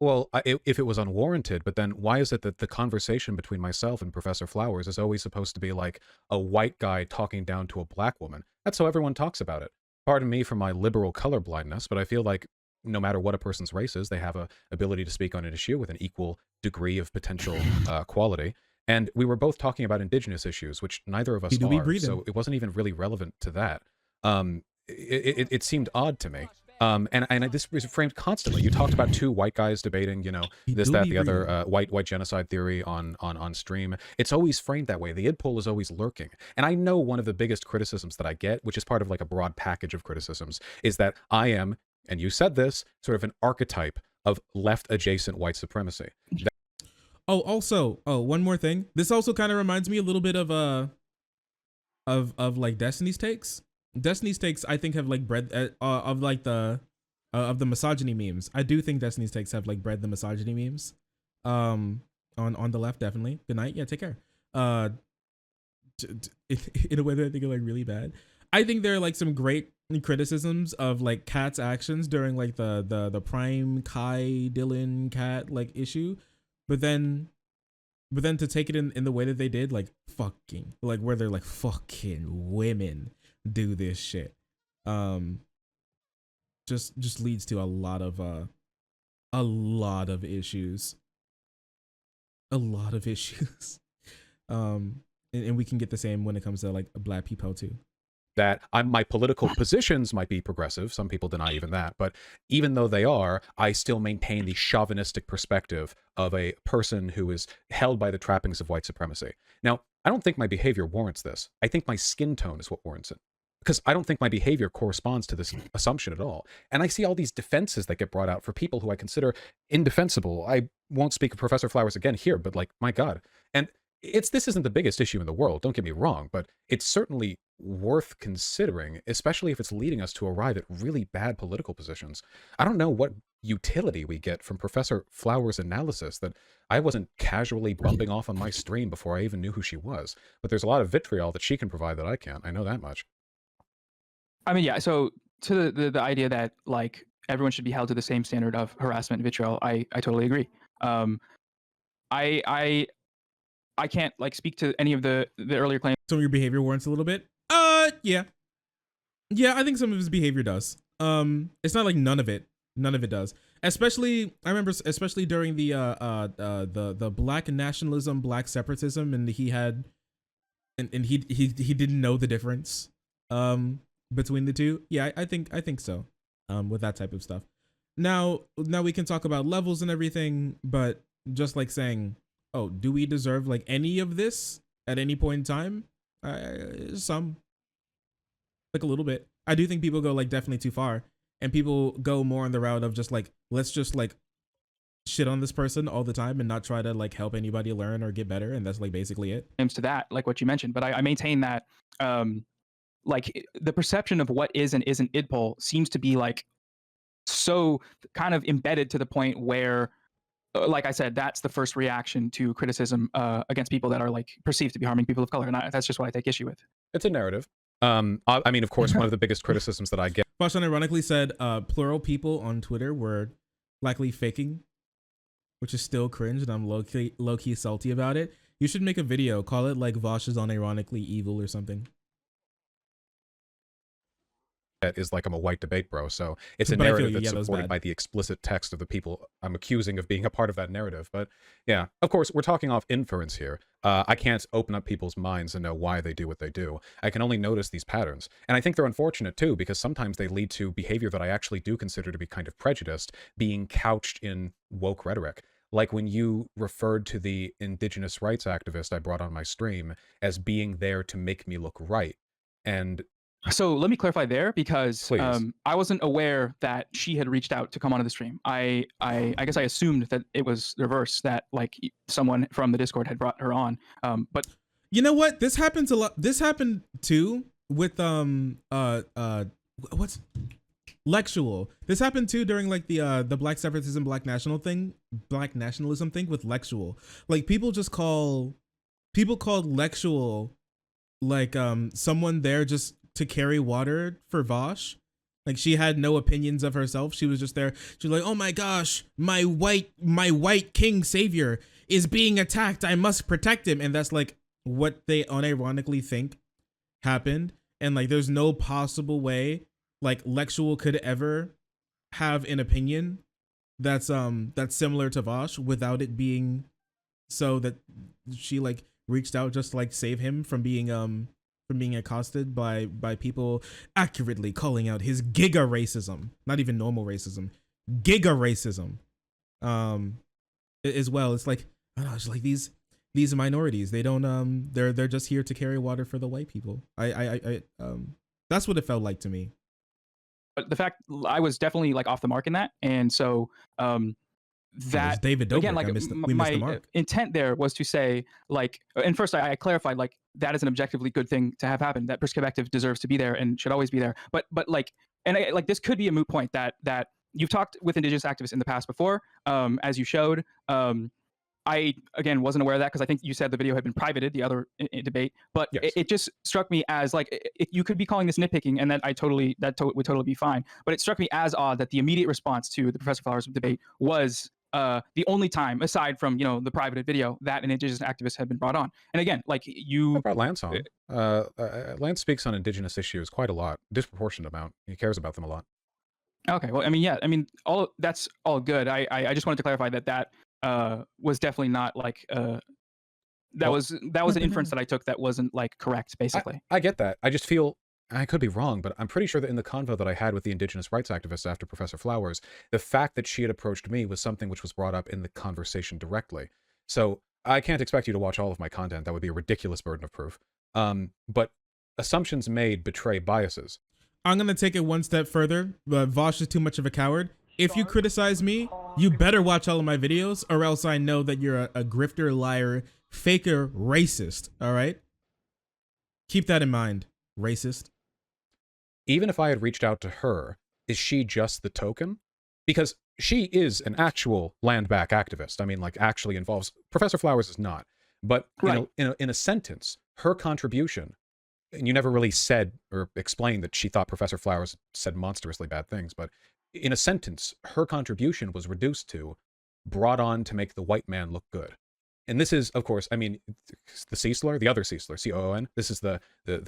Well, if it was unwarranted, but then why is it that the conversation between myself and Professor Flowers is always supposed to be like a white guy talking down to a black woman? That's how everyone talks about it. Pardon me for my liberal colorblindness, but I feel like no matter what a person's race is, they have a ability to speak on an issue with an equal degree of potential quality. And we were both talking about indigenous issues, which neither of us are, so it wasn't even really relevant to that. It seemed odd to me. And this was framed constantly. You talked about two white guys debating, you know, this, that, the other, white genocide theory on stream. It's always framed that way. The id pole is always lurking. And I know one of the biggest criticisms that I get, which is part of like a broad package of criticisms, is that I am, and you said this, sort of an archetype of left adjacent white supremacy. Also, one more thing. This also kind of reminds me a little bit of like Destiny's Takes. Destiny's Takes, I think, have like bred of like the misogyny memes. I do think Destiny's Takes have like bred the misogyny memes. On the left, definitely. Good night. Yeah, take care. In a way that I think are like really bad. I think there are like some great criticisms of like Kat's actions during like the prime Kai Dylan Kat like issue, but then to take it in the way that they did, like fucking, like where they're like, fucking women do this shit, just leads to a lot of issues, and we can get the same when it comes to like black people too. that my political positions might be progressive. Some people deny even that. But even though they are, I still maintain the chauvinistic perspective of a person who is held by the trappings of white supremacy. Now, I don't think my behavior warrants this. I think my skin tone is what warrants it. Because I don't think my behavior corresponds to this assumption at all. And I see all these defenses that get brought out for people who I consider indefensible. I won't speak of Professor Flowers again here, but like, my God. And this isn't the biggest issue in the world, don't get me wrong, but it's certainly worth considering, especially if it's leading us to arrive at really bad political positions. I don't know what utility we get from Professor Flowers' analysis that I wasn't casually bumping off on my stream before I even knew who she was. But there's a lot of vitriol that she can provide that I can't. I know that much. I mean, yeah. So to the idea that like everyone should be held to the same standard of harassment and vitriol, I totally agree. I can't like speak to any of the earlier claims. Some of your behavior warrants a little bit. Yeah. Yeah, I think some of his behavior does. It's not like none of it does. Especially, I remember, especially during the black nationalism, black separatism, and he had, and he didn't know the difference, between the two. Yeah, I think so. With that type of stuff. Now we can talk about levels and everything, but just like saying, oh, do we deserve like any of this at any point in time? Some, like a little bit. I do think people go like definitely too far, and people go more on the route of just like, let's just like shit on this person all the time and not try to like help anybody learn or get better, and that's like basically it. To that, like what you mentioned, but I maintain that like the perception of what is and isn't idpol seems to be like so kind of embedded to the point where like I said, that's the first reaction to criticism against people that are like perceived to be harming people of color, and that's just what I take issue with. It's a narrative. I mean, of course, one of the biggest criticisms that I get. Vaush ironically said plural people on Twitter were likely faking, which is still cringe, and I'm low-key salty about it. You should make a video, call it like Vaush is unironically evil or something. Is like I'm a white debate bro, so it's a narrative that's supported by the explicit text of the people I'm accusing of being a part of that narrative. But yeah, of course, we're talking off inference here. I can't open up people's minds and know why they do what they do. I can only notice these patterns. And I think they're unfortunate too, because sometimes they lead to behavior that I actually do consider to be kind of prejudiced, being couched in woke rhetoric. Like when you referred to the indigenous rights activist I brought on my stream as being there to make me look right. And so let me clarify there, because I wasn't aware that she had reached out to come onto the stream. I guess I assumed that it was the reverse, that like someone from the Discord had brought her on. But you know what? This happens a lot. This happened too with what's Lexual. This happened too during like the black separatism, black nationalism thing with Lexual. Like people called Lexual like someone there just to carry water for Vaush. Like she had no opinions of herself. She was just there. She was like, oh my gosh, my white king savior is being attacked. I must protect him. And that's like what they unironically think happened. And like there's no possible way like Lexual could ever have an opinion that's similar to Vaush without it being so that she like reached out just to like save him from being accosted by people accurately calling out his giga racism, not even normal racism, giga racism, as well. It's like, I don't know, it's like these minorities, they don't they're just here to carry water for the white people. I that's what it felt like to me. But the fact I was definitely like off the mark in that, and so that David Dobrik, again, like we missed the mark. Intent there was to say like, and first I clarified like that is an objectively good thing to have happen. That perspective deserves to be there and should always be there. But like, and like this could be a moot point that you've talked with indigenous activists in the past before, as you showed. I again wasn't aware of that because I think you said the video had been privated, the other debate, but yes. it just struck me as like you could be calling this nitpicking, and that would totally be fine. But it struck me as odd that the immediate response to the Professor Flowers debate was the only time, aside from the privated video, that an indigenous activist had been brought on. And again, like I brought Lance on. Lance speaks on indigenous issues quite a lot, disproportionate amount. He cares about them a lot. Okay, well, I mean, yeah, I mean, that's all good. I just wanted to clarify that was definitely not like that was an inference that I took that wasn't like correct, basically. I get that. I just feel I could be wrong, but I'm pretty sure that in the convo that I had with the indigenous rights activists after Professor Flowers, the fact that she had approached me was something which was brought up in the conversation directly. So I can't expect you to watch all of my content. That would be a ridiculous burden of proof. But assumptions made betray biases. I'm gonna take it one step further, but Vaush is too much of a coward. If you criticize me, you better watch all of my videos, or else I know that you're a grifter, liar, faker, racist. All right? Keep that in mind, racist. Even if I had reached out to her, is she just the token? Because she is an actual land back activist. I mean, like, actually involves. Professor Flowers is not. But Right. in a sentence, her contribution, and you never really said or explained that she thought Professor Flowers said monstrously bad things, but in a sentence, her contribution was reduced to brought on to make the white man look good. And this is, of course, I mean, the Cecler, the other Cecler, C-O-O-N, this is the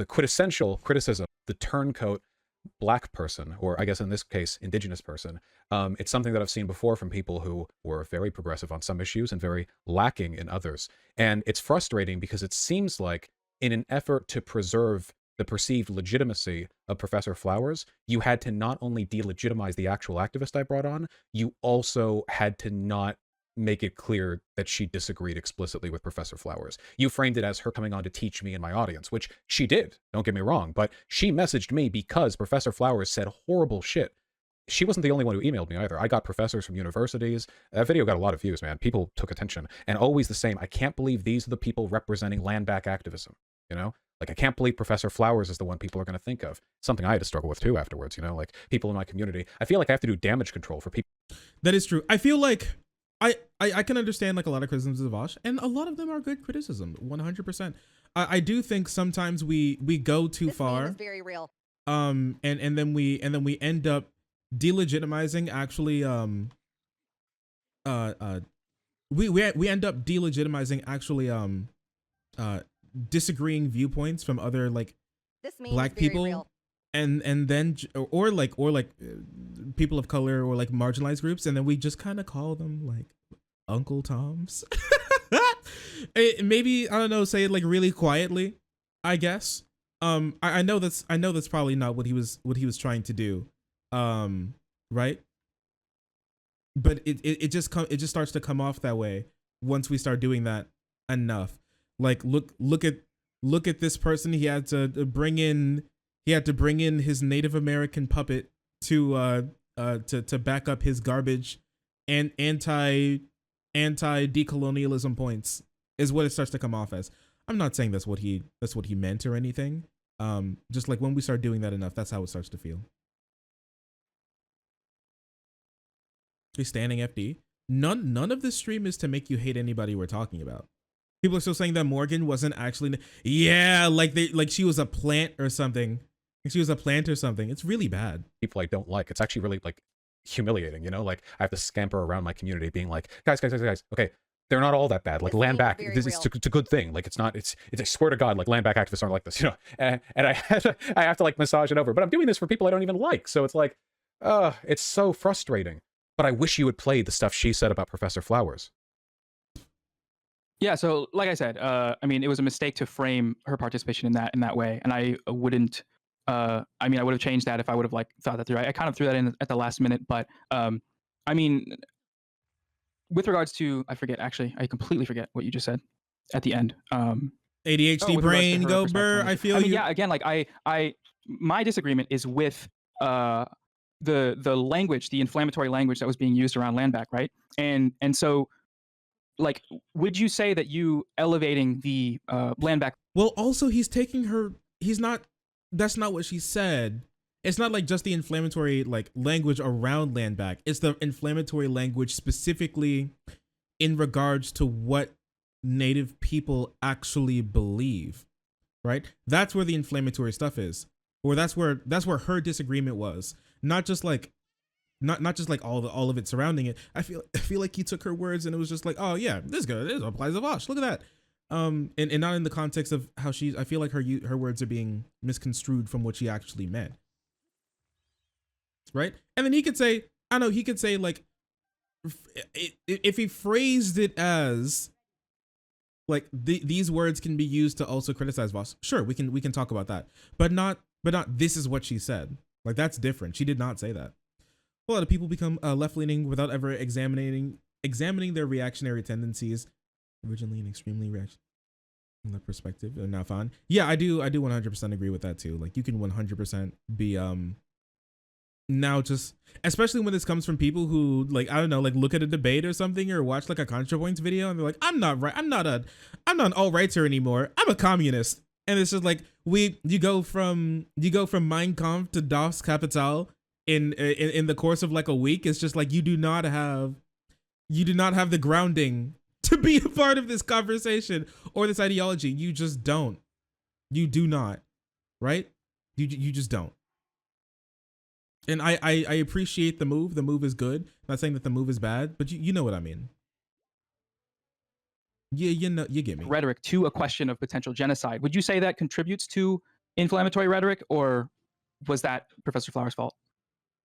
quintessential criticism, the turncoat black person, or I guess in this case, indigenous person. It's something that I've seen before from people who were very progressive on some issues and very lacking in others. And it's frustrating because it seems like in an effort to preserve the perceived legitimacy of Professor Flowers, you had to not only delegitimize the actual activist I brought on, you also had to not make it clear that she disagreed explicitly with Professor Flowers. You framed it as her coming on to teach me and my audience, which she did, don't get me wrong, but she messaged me because Professor Flowers said horrible shit. She wasn't the only one who emailed me either. I got professors from universities. That video got a lot of views, man. People took attention. And always the same. I can't believe these are the people representing land back activism, you know? Like, I can't believe Professor Flowers is the one people are going to think of. Something I had to struggle with too afterwards, you know? Like, people in my community. I feel like I have to do damage control for people. That is true. I feel like I can understand like a lot of criticisms of Vaush, and a lot of them are good criticism, 100%. I do think sometimes we go too far. This is very real. And then we end up delegitimizing actually we end up delegitimizing actually disagreeing viewpoints from other like black people, and then or like people of color or like marginalized groups, and then we just kind of call them like Uncle Toms. Maybe, I don't know, say it like really quietly, I guess. I know that's probably not what he was trying to do, right? But it just starts to come off that way once we start doing that enough. Like, look at this person. He had to bring in his Native American puppet to back up his garbage and anti decolonialism points, is what it starts to come off as. I'm not saying that's what he meant or anything. Just like when we start doing that enough, that's how it starts to feel. He's standing FD. None of this stream is to make you hate anybody we're talking about. People are still saying that Morgan wasn't actually, yeah, like she was a plant or something. She was a plant or something. It's really bad. People I don't like. It's actually really like humiliating, you know? Like, I have to scamper around my community being like, guys, okay, they're not all that bad. Like, land back, it's a good thing. Like, it's I swear to God, like, land back activists aren't like this, you know? And I have to like massage it over, but I'm doing this for people I don't even like. So it's like, it's so frustrating. But I wish you would play the stuff she said about Professor Flowers. Yeah, so like I said, I mean, it was a mistake to frame her participation in that way, and I wouldn't. I mean, I would have changed that if I would have like thought that through. I kind of threw that in at the last minute, but I mean, with regards to, I completely forget what you just said at the end. ADHD brain, go burr. I feel you. Yeah, again, like my disagreement is with the language, the inflammatory language that was being used around land back, right? And so, like, would you say that you elevating the land back? Well, also he's taking her. That's not what she said. It's not like just the inflammatory like language around land back. It's the inflammatory language specifically in regards to what Native people actually believe, right? That's where the inflammatory stuff is, or that's where her disagreement was. Not just like all of it surrounding it. I feel like he took her words and it was just like, oh yeah, this applies to Vaush. Look at that. And not in the context of how I feel like her words are being misconstrued from what she actually meant. Right? And then he could say like, if he phrased it as like these words can be used to also criticize Vaush. Sure, we can talk about that, but not but not this is what she said. Like, that's different. She did not say that. A lot of people become left-leaning without ever examining their reactionary tendencies. Originally and extremely reaction from that perspective, and now fine. Yeah, I do 100% agree with that too. Like, you can 100% be now just, especially when this comes from people who, like, I don't know, like, look at a debate or something or watch like a ContraPoints video and they're like, I'm not an alt-righter anymore. I'm a communist. And it's just like you go from Mein Kampf to Das Kapital in the course of like a week. It's just like you do not have the grounding to be a part of this conversation or this ideology. You just don't. You do not. Right? You just don't. And I appreciate the move. The move is good. I'm not saying that the move is bad, but you know what I mean. Yeah, you get me. Rhetoric to a question of potential genocide. Would you say that contributes to inflammatory rhetoric, or was that Professor Flower's fault?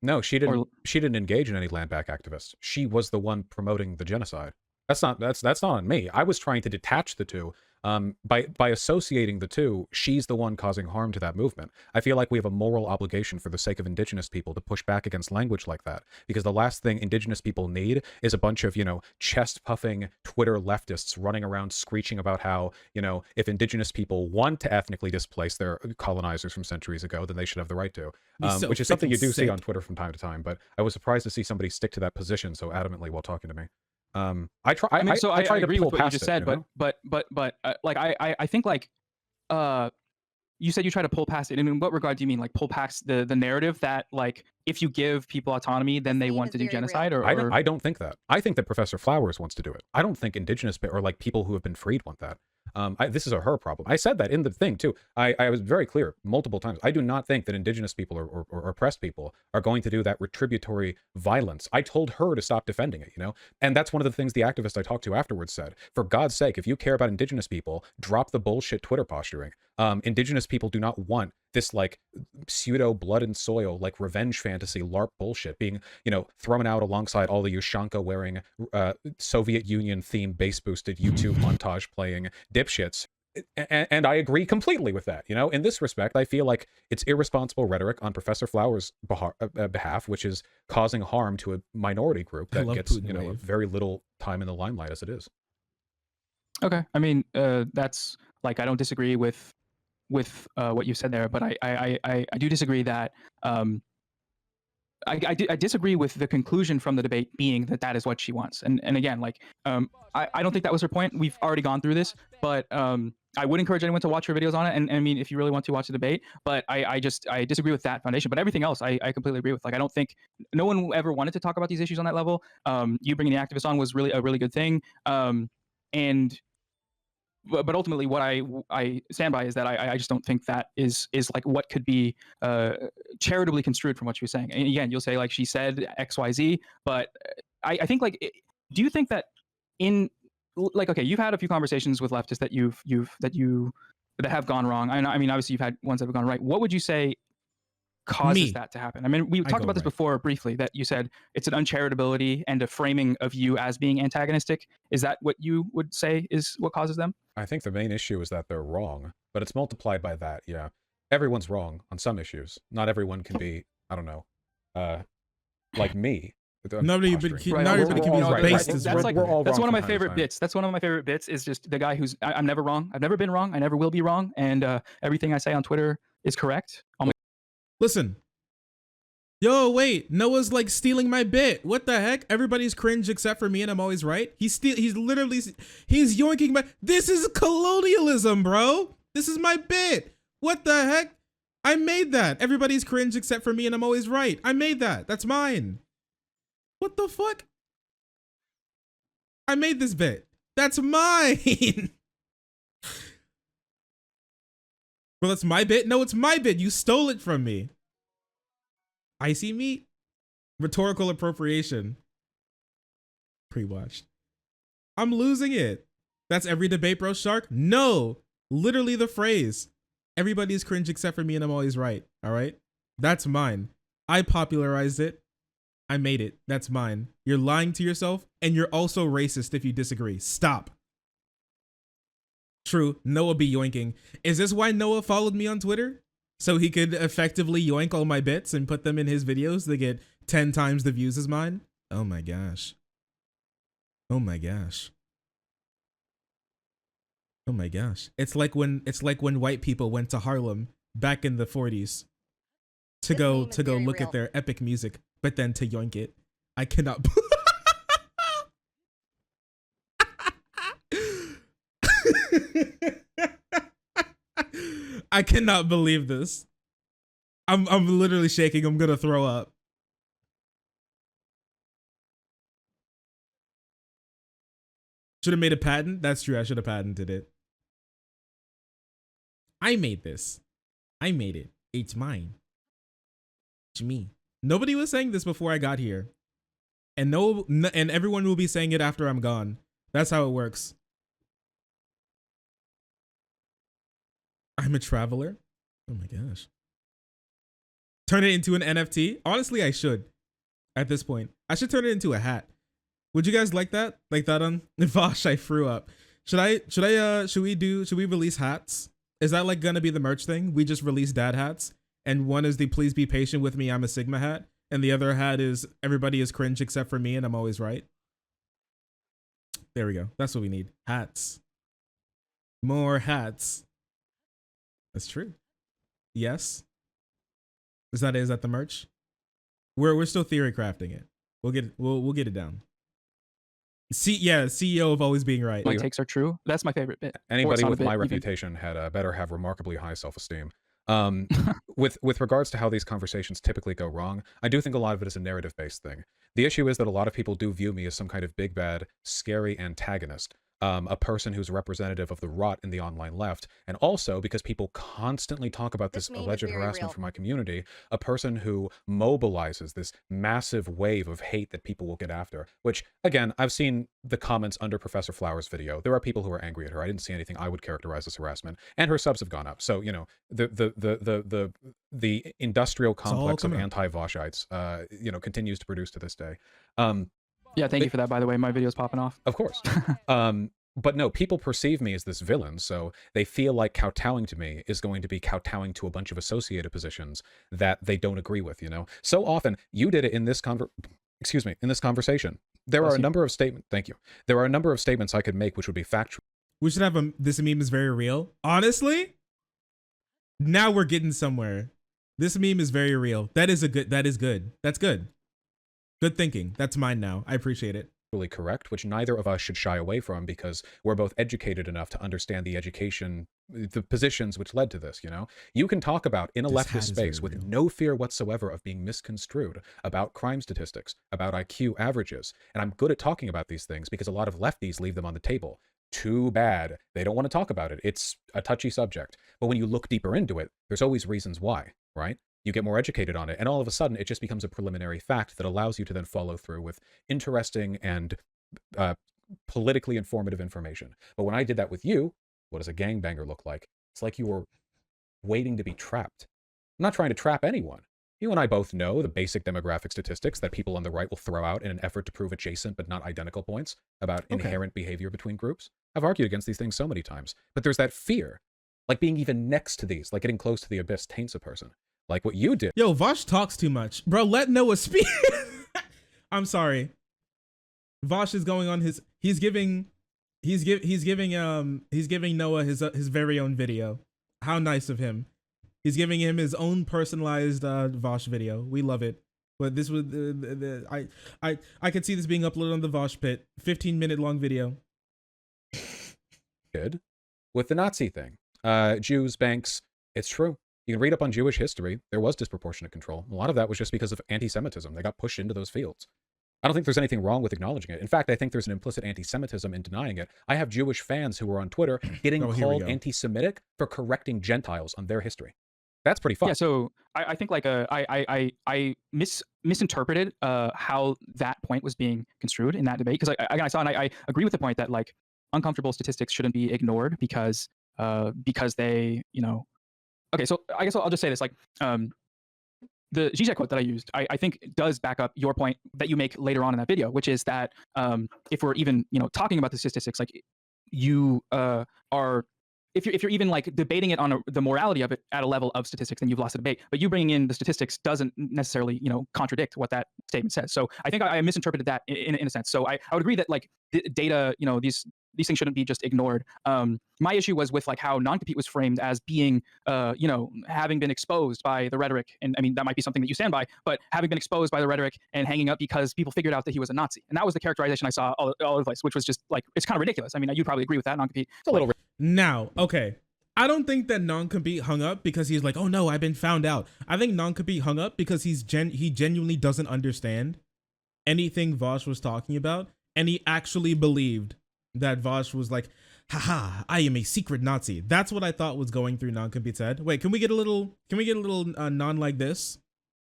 No, she didn't engage in any land back activists. She was the one promoting the genocide. That's not on me. I was trying to detach the two. By associating the two, she's the one causing harm to that movement. I feel like we have a moral obligation for the sake of indigenous people to push back against language like that, because the last thing indigenous people need is a bunch of, chest-puffing Twitter leftists running around screeching about how, if indigenous people want to ethnically displace their colonizers from centuries ago, then they should have the right to, which is something you do see on Twitter from time to time, but I was surprised to see somebody stick to that position so adamantly while talking to me. I try I agree with what you just said, it, but like I think like you said you try to pull past it. And in what regard do you mean, like pull past the narrative that like if you give people autonomy, then they want to do genocide? Or I don't think that. I think that Professor Flowers wants to do it. I don't think indigenous or like people who have been freed want that. This is her problem. I said that in the thing too. I was very clear multiple times. I do not think that indigenous people or oppressed people are going to do that retributory violence. I told her to stop defending it, and that's one of the things the activist I talked to afterwards said. For God's sake, if you care about indigenous people, drop the bullshit Twitter posturing. Indigenous people do not want this like pseudo blood and soil, like revenge fantasy LARP bullshit being, thrown out alongside all the Ushanka wearing Soviet Union themed bass boosted YouTube montage playing dipshits. And I agree completely with that. In this respect, I feel like it's irresponsible rhetoric on Professor Flowers' behalf, which is causing harm to a minority group that gets, very little time in the limelight as it is. Okay. I mean, that's like, I don't disagree with what you said there, but I do disagree that I disagree with the conclusion from the debate being that is what she wants. And again, like I don't think that was her point. We've already gone through this, but I would encourage anyone to watch her videos on it. And I mean, if you really want to watch the debate, but I disagree with that foundation. But everything else, I completely agree with. Like, I don't think no one ever wanted to talk about these issues on that level. You bringing the activists on was really a really good thing. But ultimately, what I stand by is that I just don't think that is like what could be charitably construed from what she was saying. And again, you'll say like she said X, Y, Z, but I think like, do you think that in like, okay, you've had a few conversations with leftists that have gone wrong. I mean, obviously you've had ones that have gone right. What would you say causes that to happen? I mean, we talked about this before briefly, that you said it's an uncharitability and a framing of you as being antagonistic. Is that what you would say is what causes them? I think the main issue is that they're wrong, but it's multiplied by that. Yeah, everyone's wrong on some issues. Not everyone can be, I don't know, like me. Nobody can be based as that's one of my favorite bits. That's one of my favorite bits is just the guy who's I'm never wrong. I've never been wrong. I never will be wrong. And everything I say on Twitter is correct. Listen. Yo, wait, Noah's like stealing my bit. What the heck? Everybody's cringe except for me and I'm always right. He's yoinking my, this is colonialism, bro. This is my bit. What the heck? I made that. Everybody's cringe except for me and I'm always right. I made that. That's mine. What the fuck? I made this bit. That's mine. Well, that's my bit? No, it's my bit. You stole it from me. Icy meat? Rhetorical appropriation. Pre-watched. I'm losing it. That's every debate, bro, Shark? No. Literally the phrase. Everybody's cringe except for me and I'm always right. All right? That's mine. I popularized it. I made it. That's mine. You're lying to yourself and you're also racist if you disagree. Stop. True. Noah be yoinking. Is this why Noah followed me on Twitter? so he could effectively yoink all my bits and put them in his videos. They get 10 times the views as mine. Oh my gosh. Oh my gosh. Oh my gosh. It's like when white people went to Harlem back in the 40s to go look at their epic music, but then to yoink it. I cannot I cannot believe this. I'm literally shaking. I'm gonna throw up. Should have made a patent. That's true. I should have patented it. I made this. I made it. It's mine. It's me. Nobody was saying this before I got here, and and everyone will be saying it after I'm gone. That's how it works. I'm a traveler. Oh my gosh. Turn it into an NFT? Honestly, I should. At this point, I should turn it into a hat. Would you guys like that? Like that on Vaush? I threw up. Should we release hats? Is that like gonna be the merch thing? We just release dad hats, and one is the please be patient with me, I'm a Sigma hat, and the other hat is everybody is cringe except for me and I'm always right. There we go. That's what we need. Hats. More hats. That's true. Yes. Is that the merch? We're still theory crafting it. We'll get it down. CEO of always being right. My takes are true. That's my favorite bit. Anybody with my reputation had better have remarkably high self-esteem. With regards to how these conversations typically go wrong, I do think a lot of it is a narrative-based thing. The issue is that a lot of people do view me as some kind of big bad, scary antagonist. A person who's representative of the rot in the online left, and also because people constantly talk about this alleged harassment from my community, a person who mobilizes this massive wave of hate that people will get after, which, again, I've seen the comments under Professor Flower's video. There are people who are angry at her. I didn't see anything I would characterize as harassment, and her subs have gone up. So, you know, the industrial complex of anti-Vaushites, you know, continues to produce to this day. Yeah, thank you for that, by the way. My video's popping off. Of course. But no, people perceive me as this villain, so they feel like kowtowing to me is going to be kowtowing to a bunch of associated positions that they don't agree with, you know? So often, you did it in this conversation. There are a number of statements, thank you. There are a number of statements I could make which would be factual. We should have this meme is very real. Honestly, now we're getting somewhere. This meme is very real. That is good. That's good. Good thinking. That's mine now. I appreciate it. Correct, which neither of us should shy away from because we're both educated enough to understand the positions which led to this, you know? You can talk about in a leftist space with no fear whatsoever of being misconstrued about crime statistics, about IQ averages, and I'm good at talking about these things because a lot of lefties leave them on the table. Too bad. They don't want to talk about it. It's a touchy subject. But when you look deeper into it, there's always reasons why, right? You get more educated on it, and all of a sudden, it just becomes a preliminary fact that allows you to then follow through with interesting and politically informative information. But when I did that with you, what does a gangbanger look like? It's like you were waiting to be trapped. I'm not trying to trap anyone. You and I both know the basic demographic statistics that people on the right will throw out in an effort to prove adjacent but not identical points about inherent behavior between groups. I've argued against these things so many times, but there's that fear, like being even next to these, like getting close to the abyss taints a person. Like what you did. Yo, Vaush talks too much. Bro, let Noah speak. I'm sorry. Vaush is going on he's giving Noah his very own video. How nice of him. He's giving him his own personalized Vaush video. We love it. But this was I could see this being uploaded on the Vaush pit. 15-minute long video. Good. With the Nazi thing. Jews, banks, it's true. You can read up on Jewish history. There was disproportionate control. A lot of that was just because of anti-Semitism. They got pushed into those fields. I don't think there's anything wrong with acknowledging it. In fact, I think there's an implicit anti-Semitism in denying it. I have Jewish fans who are on Twitter getting called anti-Semitic for correcting Gentiles on their history. That's pretty fun. Yeah, so I think like I misinterpreted how that point was being construed in that debate because I saw and I agree with the point that like uncomfortable statistics shouldn't be ignored because they, you know. Okay, so I guess I'll just say this, like, the Zizek quote that I used, I think does back up your point that you make later on in that video, which is that if we're even, you know, talking about the statistics, like you are if you're even like debating it on the morality of it at a level of statistics, then you've lost the debate. But you bringing in the statistics doesn't necessarily, contradict what that statement says. So I think I misinterpreted that in a sense. So I would agree that like data, these things shouldn't be just ignored. My issue was with like how non-compete was framed as being, having been exposed by the rhetoric, and I mean that might be something that you stand by, but having been exposed by the rhetoric and hanging up because people figured out that he was a Nazi, and that was the characterization I saw all over the place, which was just like it's kind of ridiculous. I mean, you'd probably agree with that non-compete. It's a little. Now, okay. I don't think that non-compete hung up because he's like, oh no, I've been found out. I think non-compete hung up because he genuinely doesn't understand anything Vaush was talking about, and he actually believed that Vaush was like, haha, I am a secret Nazi. That's what I thought was going through non-compete's head. Wait, can we get a little non like this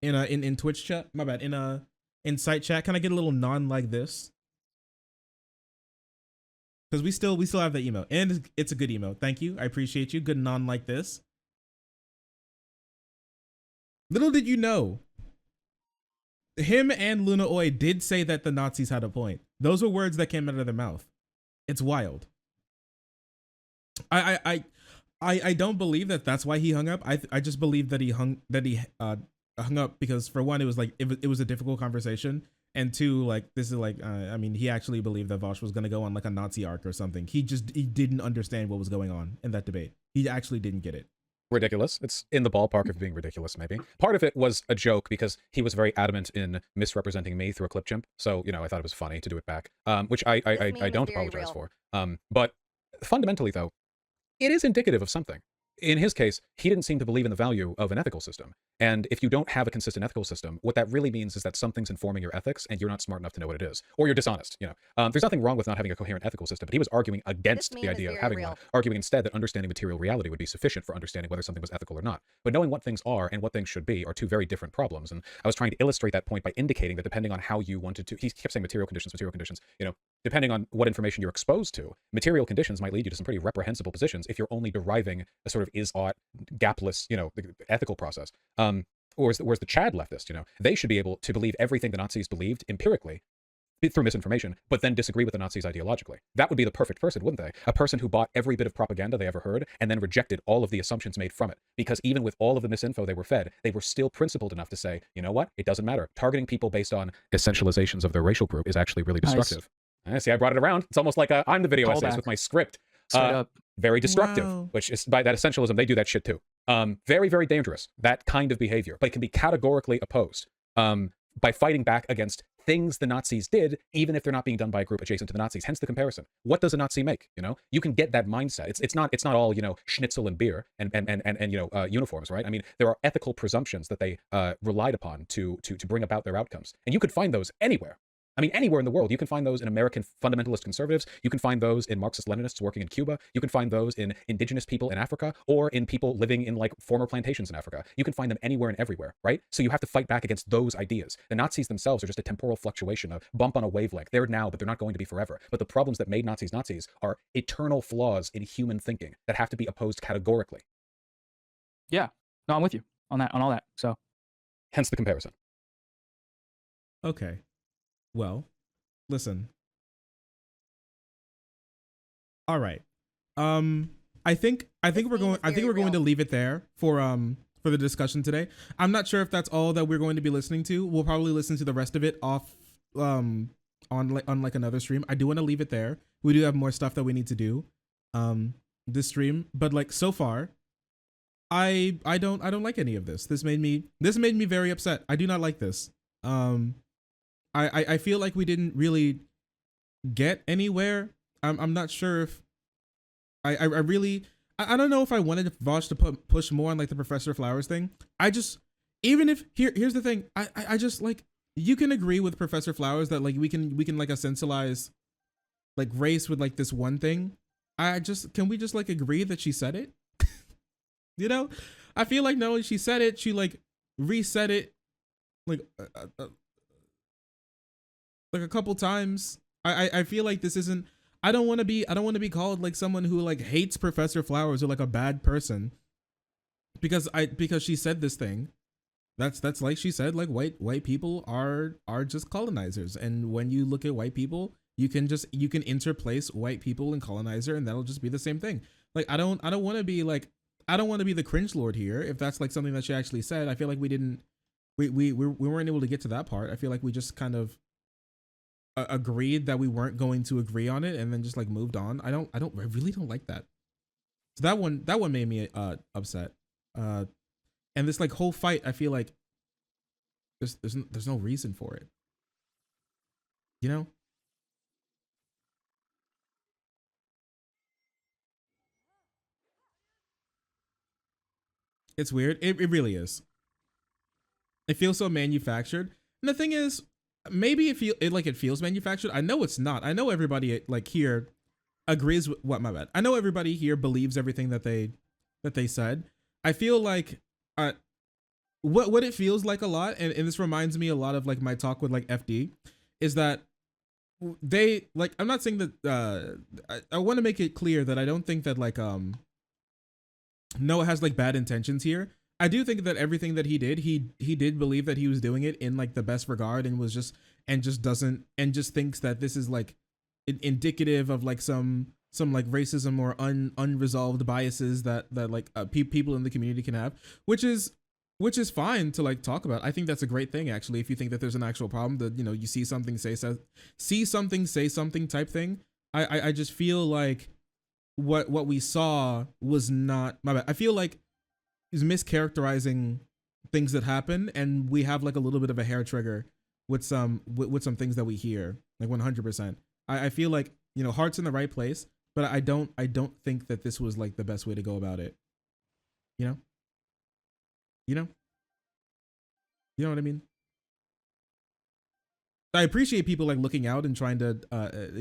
in Twitch chat? My bad. In site chat, can I get a little non like this? Because we still have the email, and it's a good email. Thank you, I appreciate you. Good non like this. Little did you know, him and Luna Oi did say that the Nazis had a point. Those were words that came out of their mouth. It's wild. I don't believe that that's why he hung up. I just believe that he hung up because, for one, it was like it was a difficult conversation, and two, like this is like I mean, he actually believed that Vaush was gonna go on like a Nazi arc or something. He didn't understand what was going on in that debate. He actually didn't get it. Ridiculous. It's in the ballpark of being ridiculous, maybe. Part of it was a joke because he was very adamant in misrepresenting me through a clip chimp. So, I thought it was funny to do it back, which I don't apologize for. But fundamentally, though, it is indicative of something. In his case, he didn't seem to believe in the value of an ethical system. And if you don't have a consistent ethical system, what that really means is that something's informing your ethics and you're not smart enough to know what it is. Or you're dishonest, There's nothing wrong with not having a coherent ethical system, but he was arguing against the idea of having one, arguing instead that understanding material reality would be sufficient for understanding whether something was ethical or not. But knowing what things are and what things should be are two very different problems. And I was trying to illustrate that point by indicating that depending on how you wanted to, he kept saying material conditions, depending on what information you're exposed to, material conditions might lead you to some pretty reprehensible positions if you're only deriving a sort of is-ought, gapless, ethical process. Whereas the Chad leftist, they should be able to believe everything the Nazis believed empirically through misinformation, but then disagree with the Nazis ideologically. That would be the perfect person, wouldn't they? A person who bought every bit of propaganda they ever heard and then rejected all of the assumptions made from it. Because even with all of the misinfo they were fed, they were still principled enough to say, you know what? It doesn't matter. Targeting people based on essentializations of their racial group is actually really destructive. Nice. See, I brought it around. It's almost like I'm the video essays with my script. Straight up. Very destructive, Wow. which is by that essentialism, they do that shit too. Very, very dangerous, that kind of behavior, but it can be categorically opposed by fighting back against things the Nazis did, even if they're not being done by a group adjacent to the Nazis. Hence the comparison. What does a Nazi make? You can get that mindset. It's not all schnitzel and beer and uniforms, right? I mean, there are ethical presumptions that they relied upon to bring about their outcomes, and you could find those anywhere. I mean, anywhere in the world. You can find those in American fundamentalist conservatives. You can find those in Marxist-Leninists working in Cuba. You can find those in indigenous people in Africa, or in people living in like former plantations in Africa. You can find them anywhere and everywhere, right? So you have to fight back against those ideas. The Nazis themselves are just a temporal fluctuation, a bump on a wavelength. They're now, but they're not going to be forever. But the problems that made Nazis Nazis are eternal flaws in human thinking that have to be opposed categorically. Yeah. No, I'm with you on all that. So hence the comparison. Okay. Well, listen. All right. I think we're going to leave it there for the discussion today. I'm not sure if that's all that we're going to be listening to. We'll probably listen to the rest of it off on like another stream. I do want to leave it there. We do have more stuff that we need to do this stream, but like so far I don't like any of this. This made me very upset. I do not like this. I feel like we didn't really get anywhere. I'm not sure if I don't know if I wanted Vaush to push more on like the Professor Flowers thing. Even if here's the thing. I just like, you can agree with Professor Flowers that like we can like essentialize like race with like this one thing. Can we just like agree that she said it? I feel like no, she said it, she like reset it like a couple times. I feel like this isn't, I don't want to be called like someone who like hates Professor Flowers or like a bad person because she said this thing. That's like she said, like white people are just colonizers, and when you look at white people, you can interplace white people and colonizer, and that'll just be the same thing. Like I don't want to be like, I don't want to be the cringe lord here. If that's like something that she actually said, I feel like we weren't able to get to that part. I feel like we just kind of agreed that we weren't going to agree on it, and then just like moved on. I really don't like that. So that one made me upset. And this like whole fight, I feel like there's no reason for it. You know? It's weird. It really is. It feels so manufactured. And the thing is, maybe it feels manufactured. I know it's not. I know everybody like here agrees with what, my bad. I know everybody here believes everything that they said. I feel like what it feels like a lot, and this reminds me a lot of like my talk with like FD, is that they like, I'm not saying that I want to make it clear that I don't think that like Noah has like bad intentions here. I do think that everything that he did believe that he was doing it in like the best regard, and just thinks that this is like indicative of like some like racism or unresolved biases that like people in the community can have, which is fine to like talk about. I think that's a great thing, actually, if you think that there's an actual problem, that, you know, you see something, say something type thing. I just feel like what we saw was not, my bad. I feel like he's mischaracterizing things that happen, and we have like a little bit of a hair trigger with some things that we hear, like 100%. I feel like, you know, heart's in the right place, but I don't think that this was like the best way to go about it. You know? You know what I mean? I appreciate people like looking out and trying to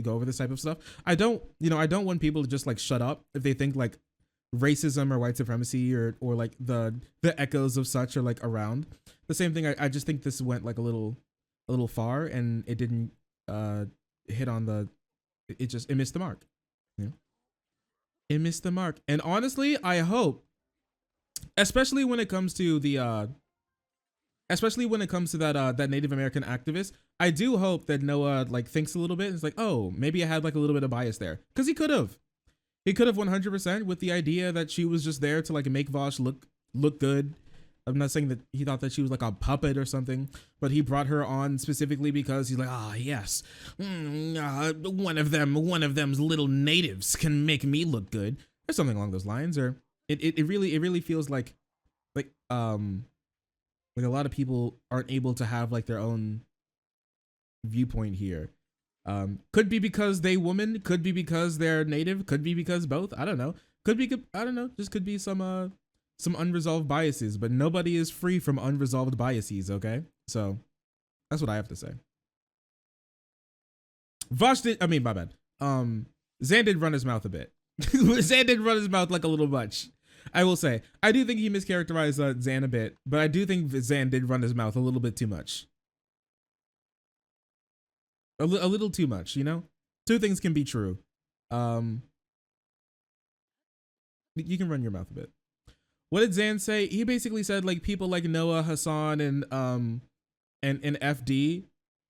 go over this type of stuff. I don't want people to just like shut up if they think like racism or white supremacy or like the echoes of such are like around. The same thing. I just think this went like a little far, and it didn't hit on it missed the mark. You know? It missed the mark. And honestly, I hope, especially when it comes to that Native American activist, I do hope that Noah like thinks a little bit and is like, oh, maybe I had like a little bit of bias there, because he could have 100%, with the idea that she was just there to like make Vaush look good. I'm not saying that he thought that she was like a puppet or something, but he brought her on specifically because he's like, yes, one of them's little natives can make me look good, or something along those lines. Or it really feels like a lot of people aren't able to have like their own viewpoint here. Could be because they woman, could be because they're native, could be because both. I don't know. Just could be some unresolved biases, but nobody is free from unresolved biases. Okay, so that's what I have to say. My bad. Zan did run his mouth a bit. Zan did run his mouth like a little much. I will say, I do think he mischaracterized Zan a bit, but I do think Zan did run his mouth a little bit too much. A little too much, you know? Two things can be true. You can run your mouth a bit. What did Zan say? He basically said like people like Noah, Hassan, and FD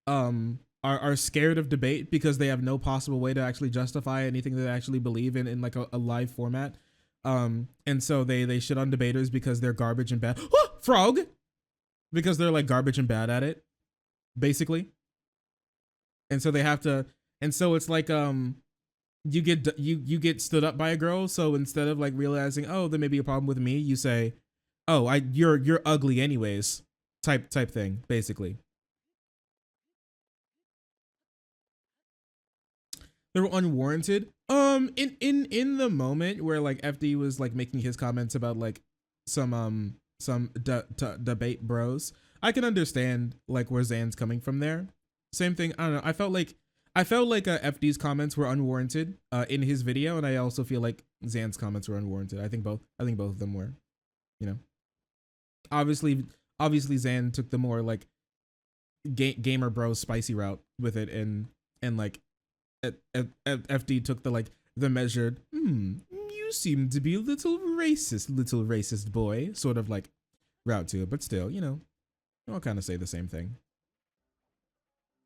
are scared of debate because they have no possible way to actually justify anything they actually believe in like a live format. And so they shit on debaters because they're garbage and bad. Frog! Because they're like garbage and bad at it, basically. And so they have to, and so it's like you get stood up by a girl. So instead of like realizing, oh, there may be a problem with me, you say, oh, you're ugly anyways, type thing, basically. They were unwarranted. In the moment where like FD was like making his comments about like some debate bros, I can understand like where Zan's coming from there. Same thing. I don't know. I felt like FD's comments were unwarranted in his video, and I also feel like Zan's comments were unwarranted. I think both of them were. You know, obviously Zan took the more like gamer bro spicy route with it, and like FD took the like the measured. You seem to be a little racist boy, sort of like route to it, but still, you know, I'll kind of say the same thing.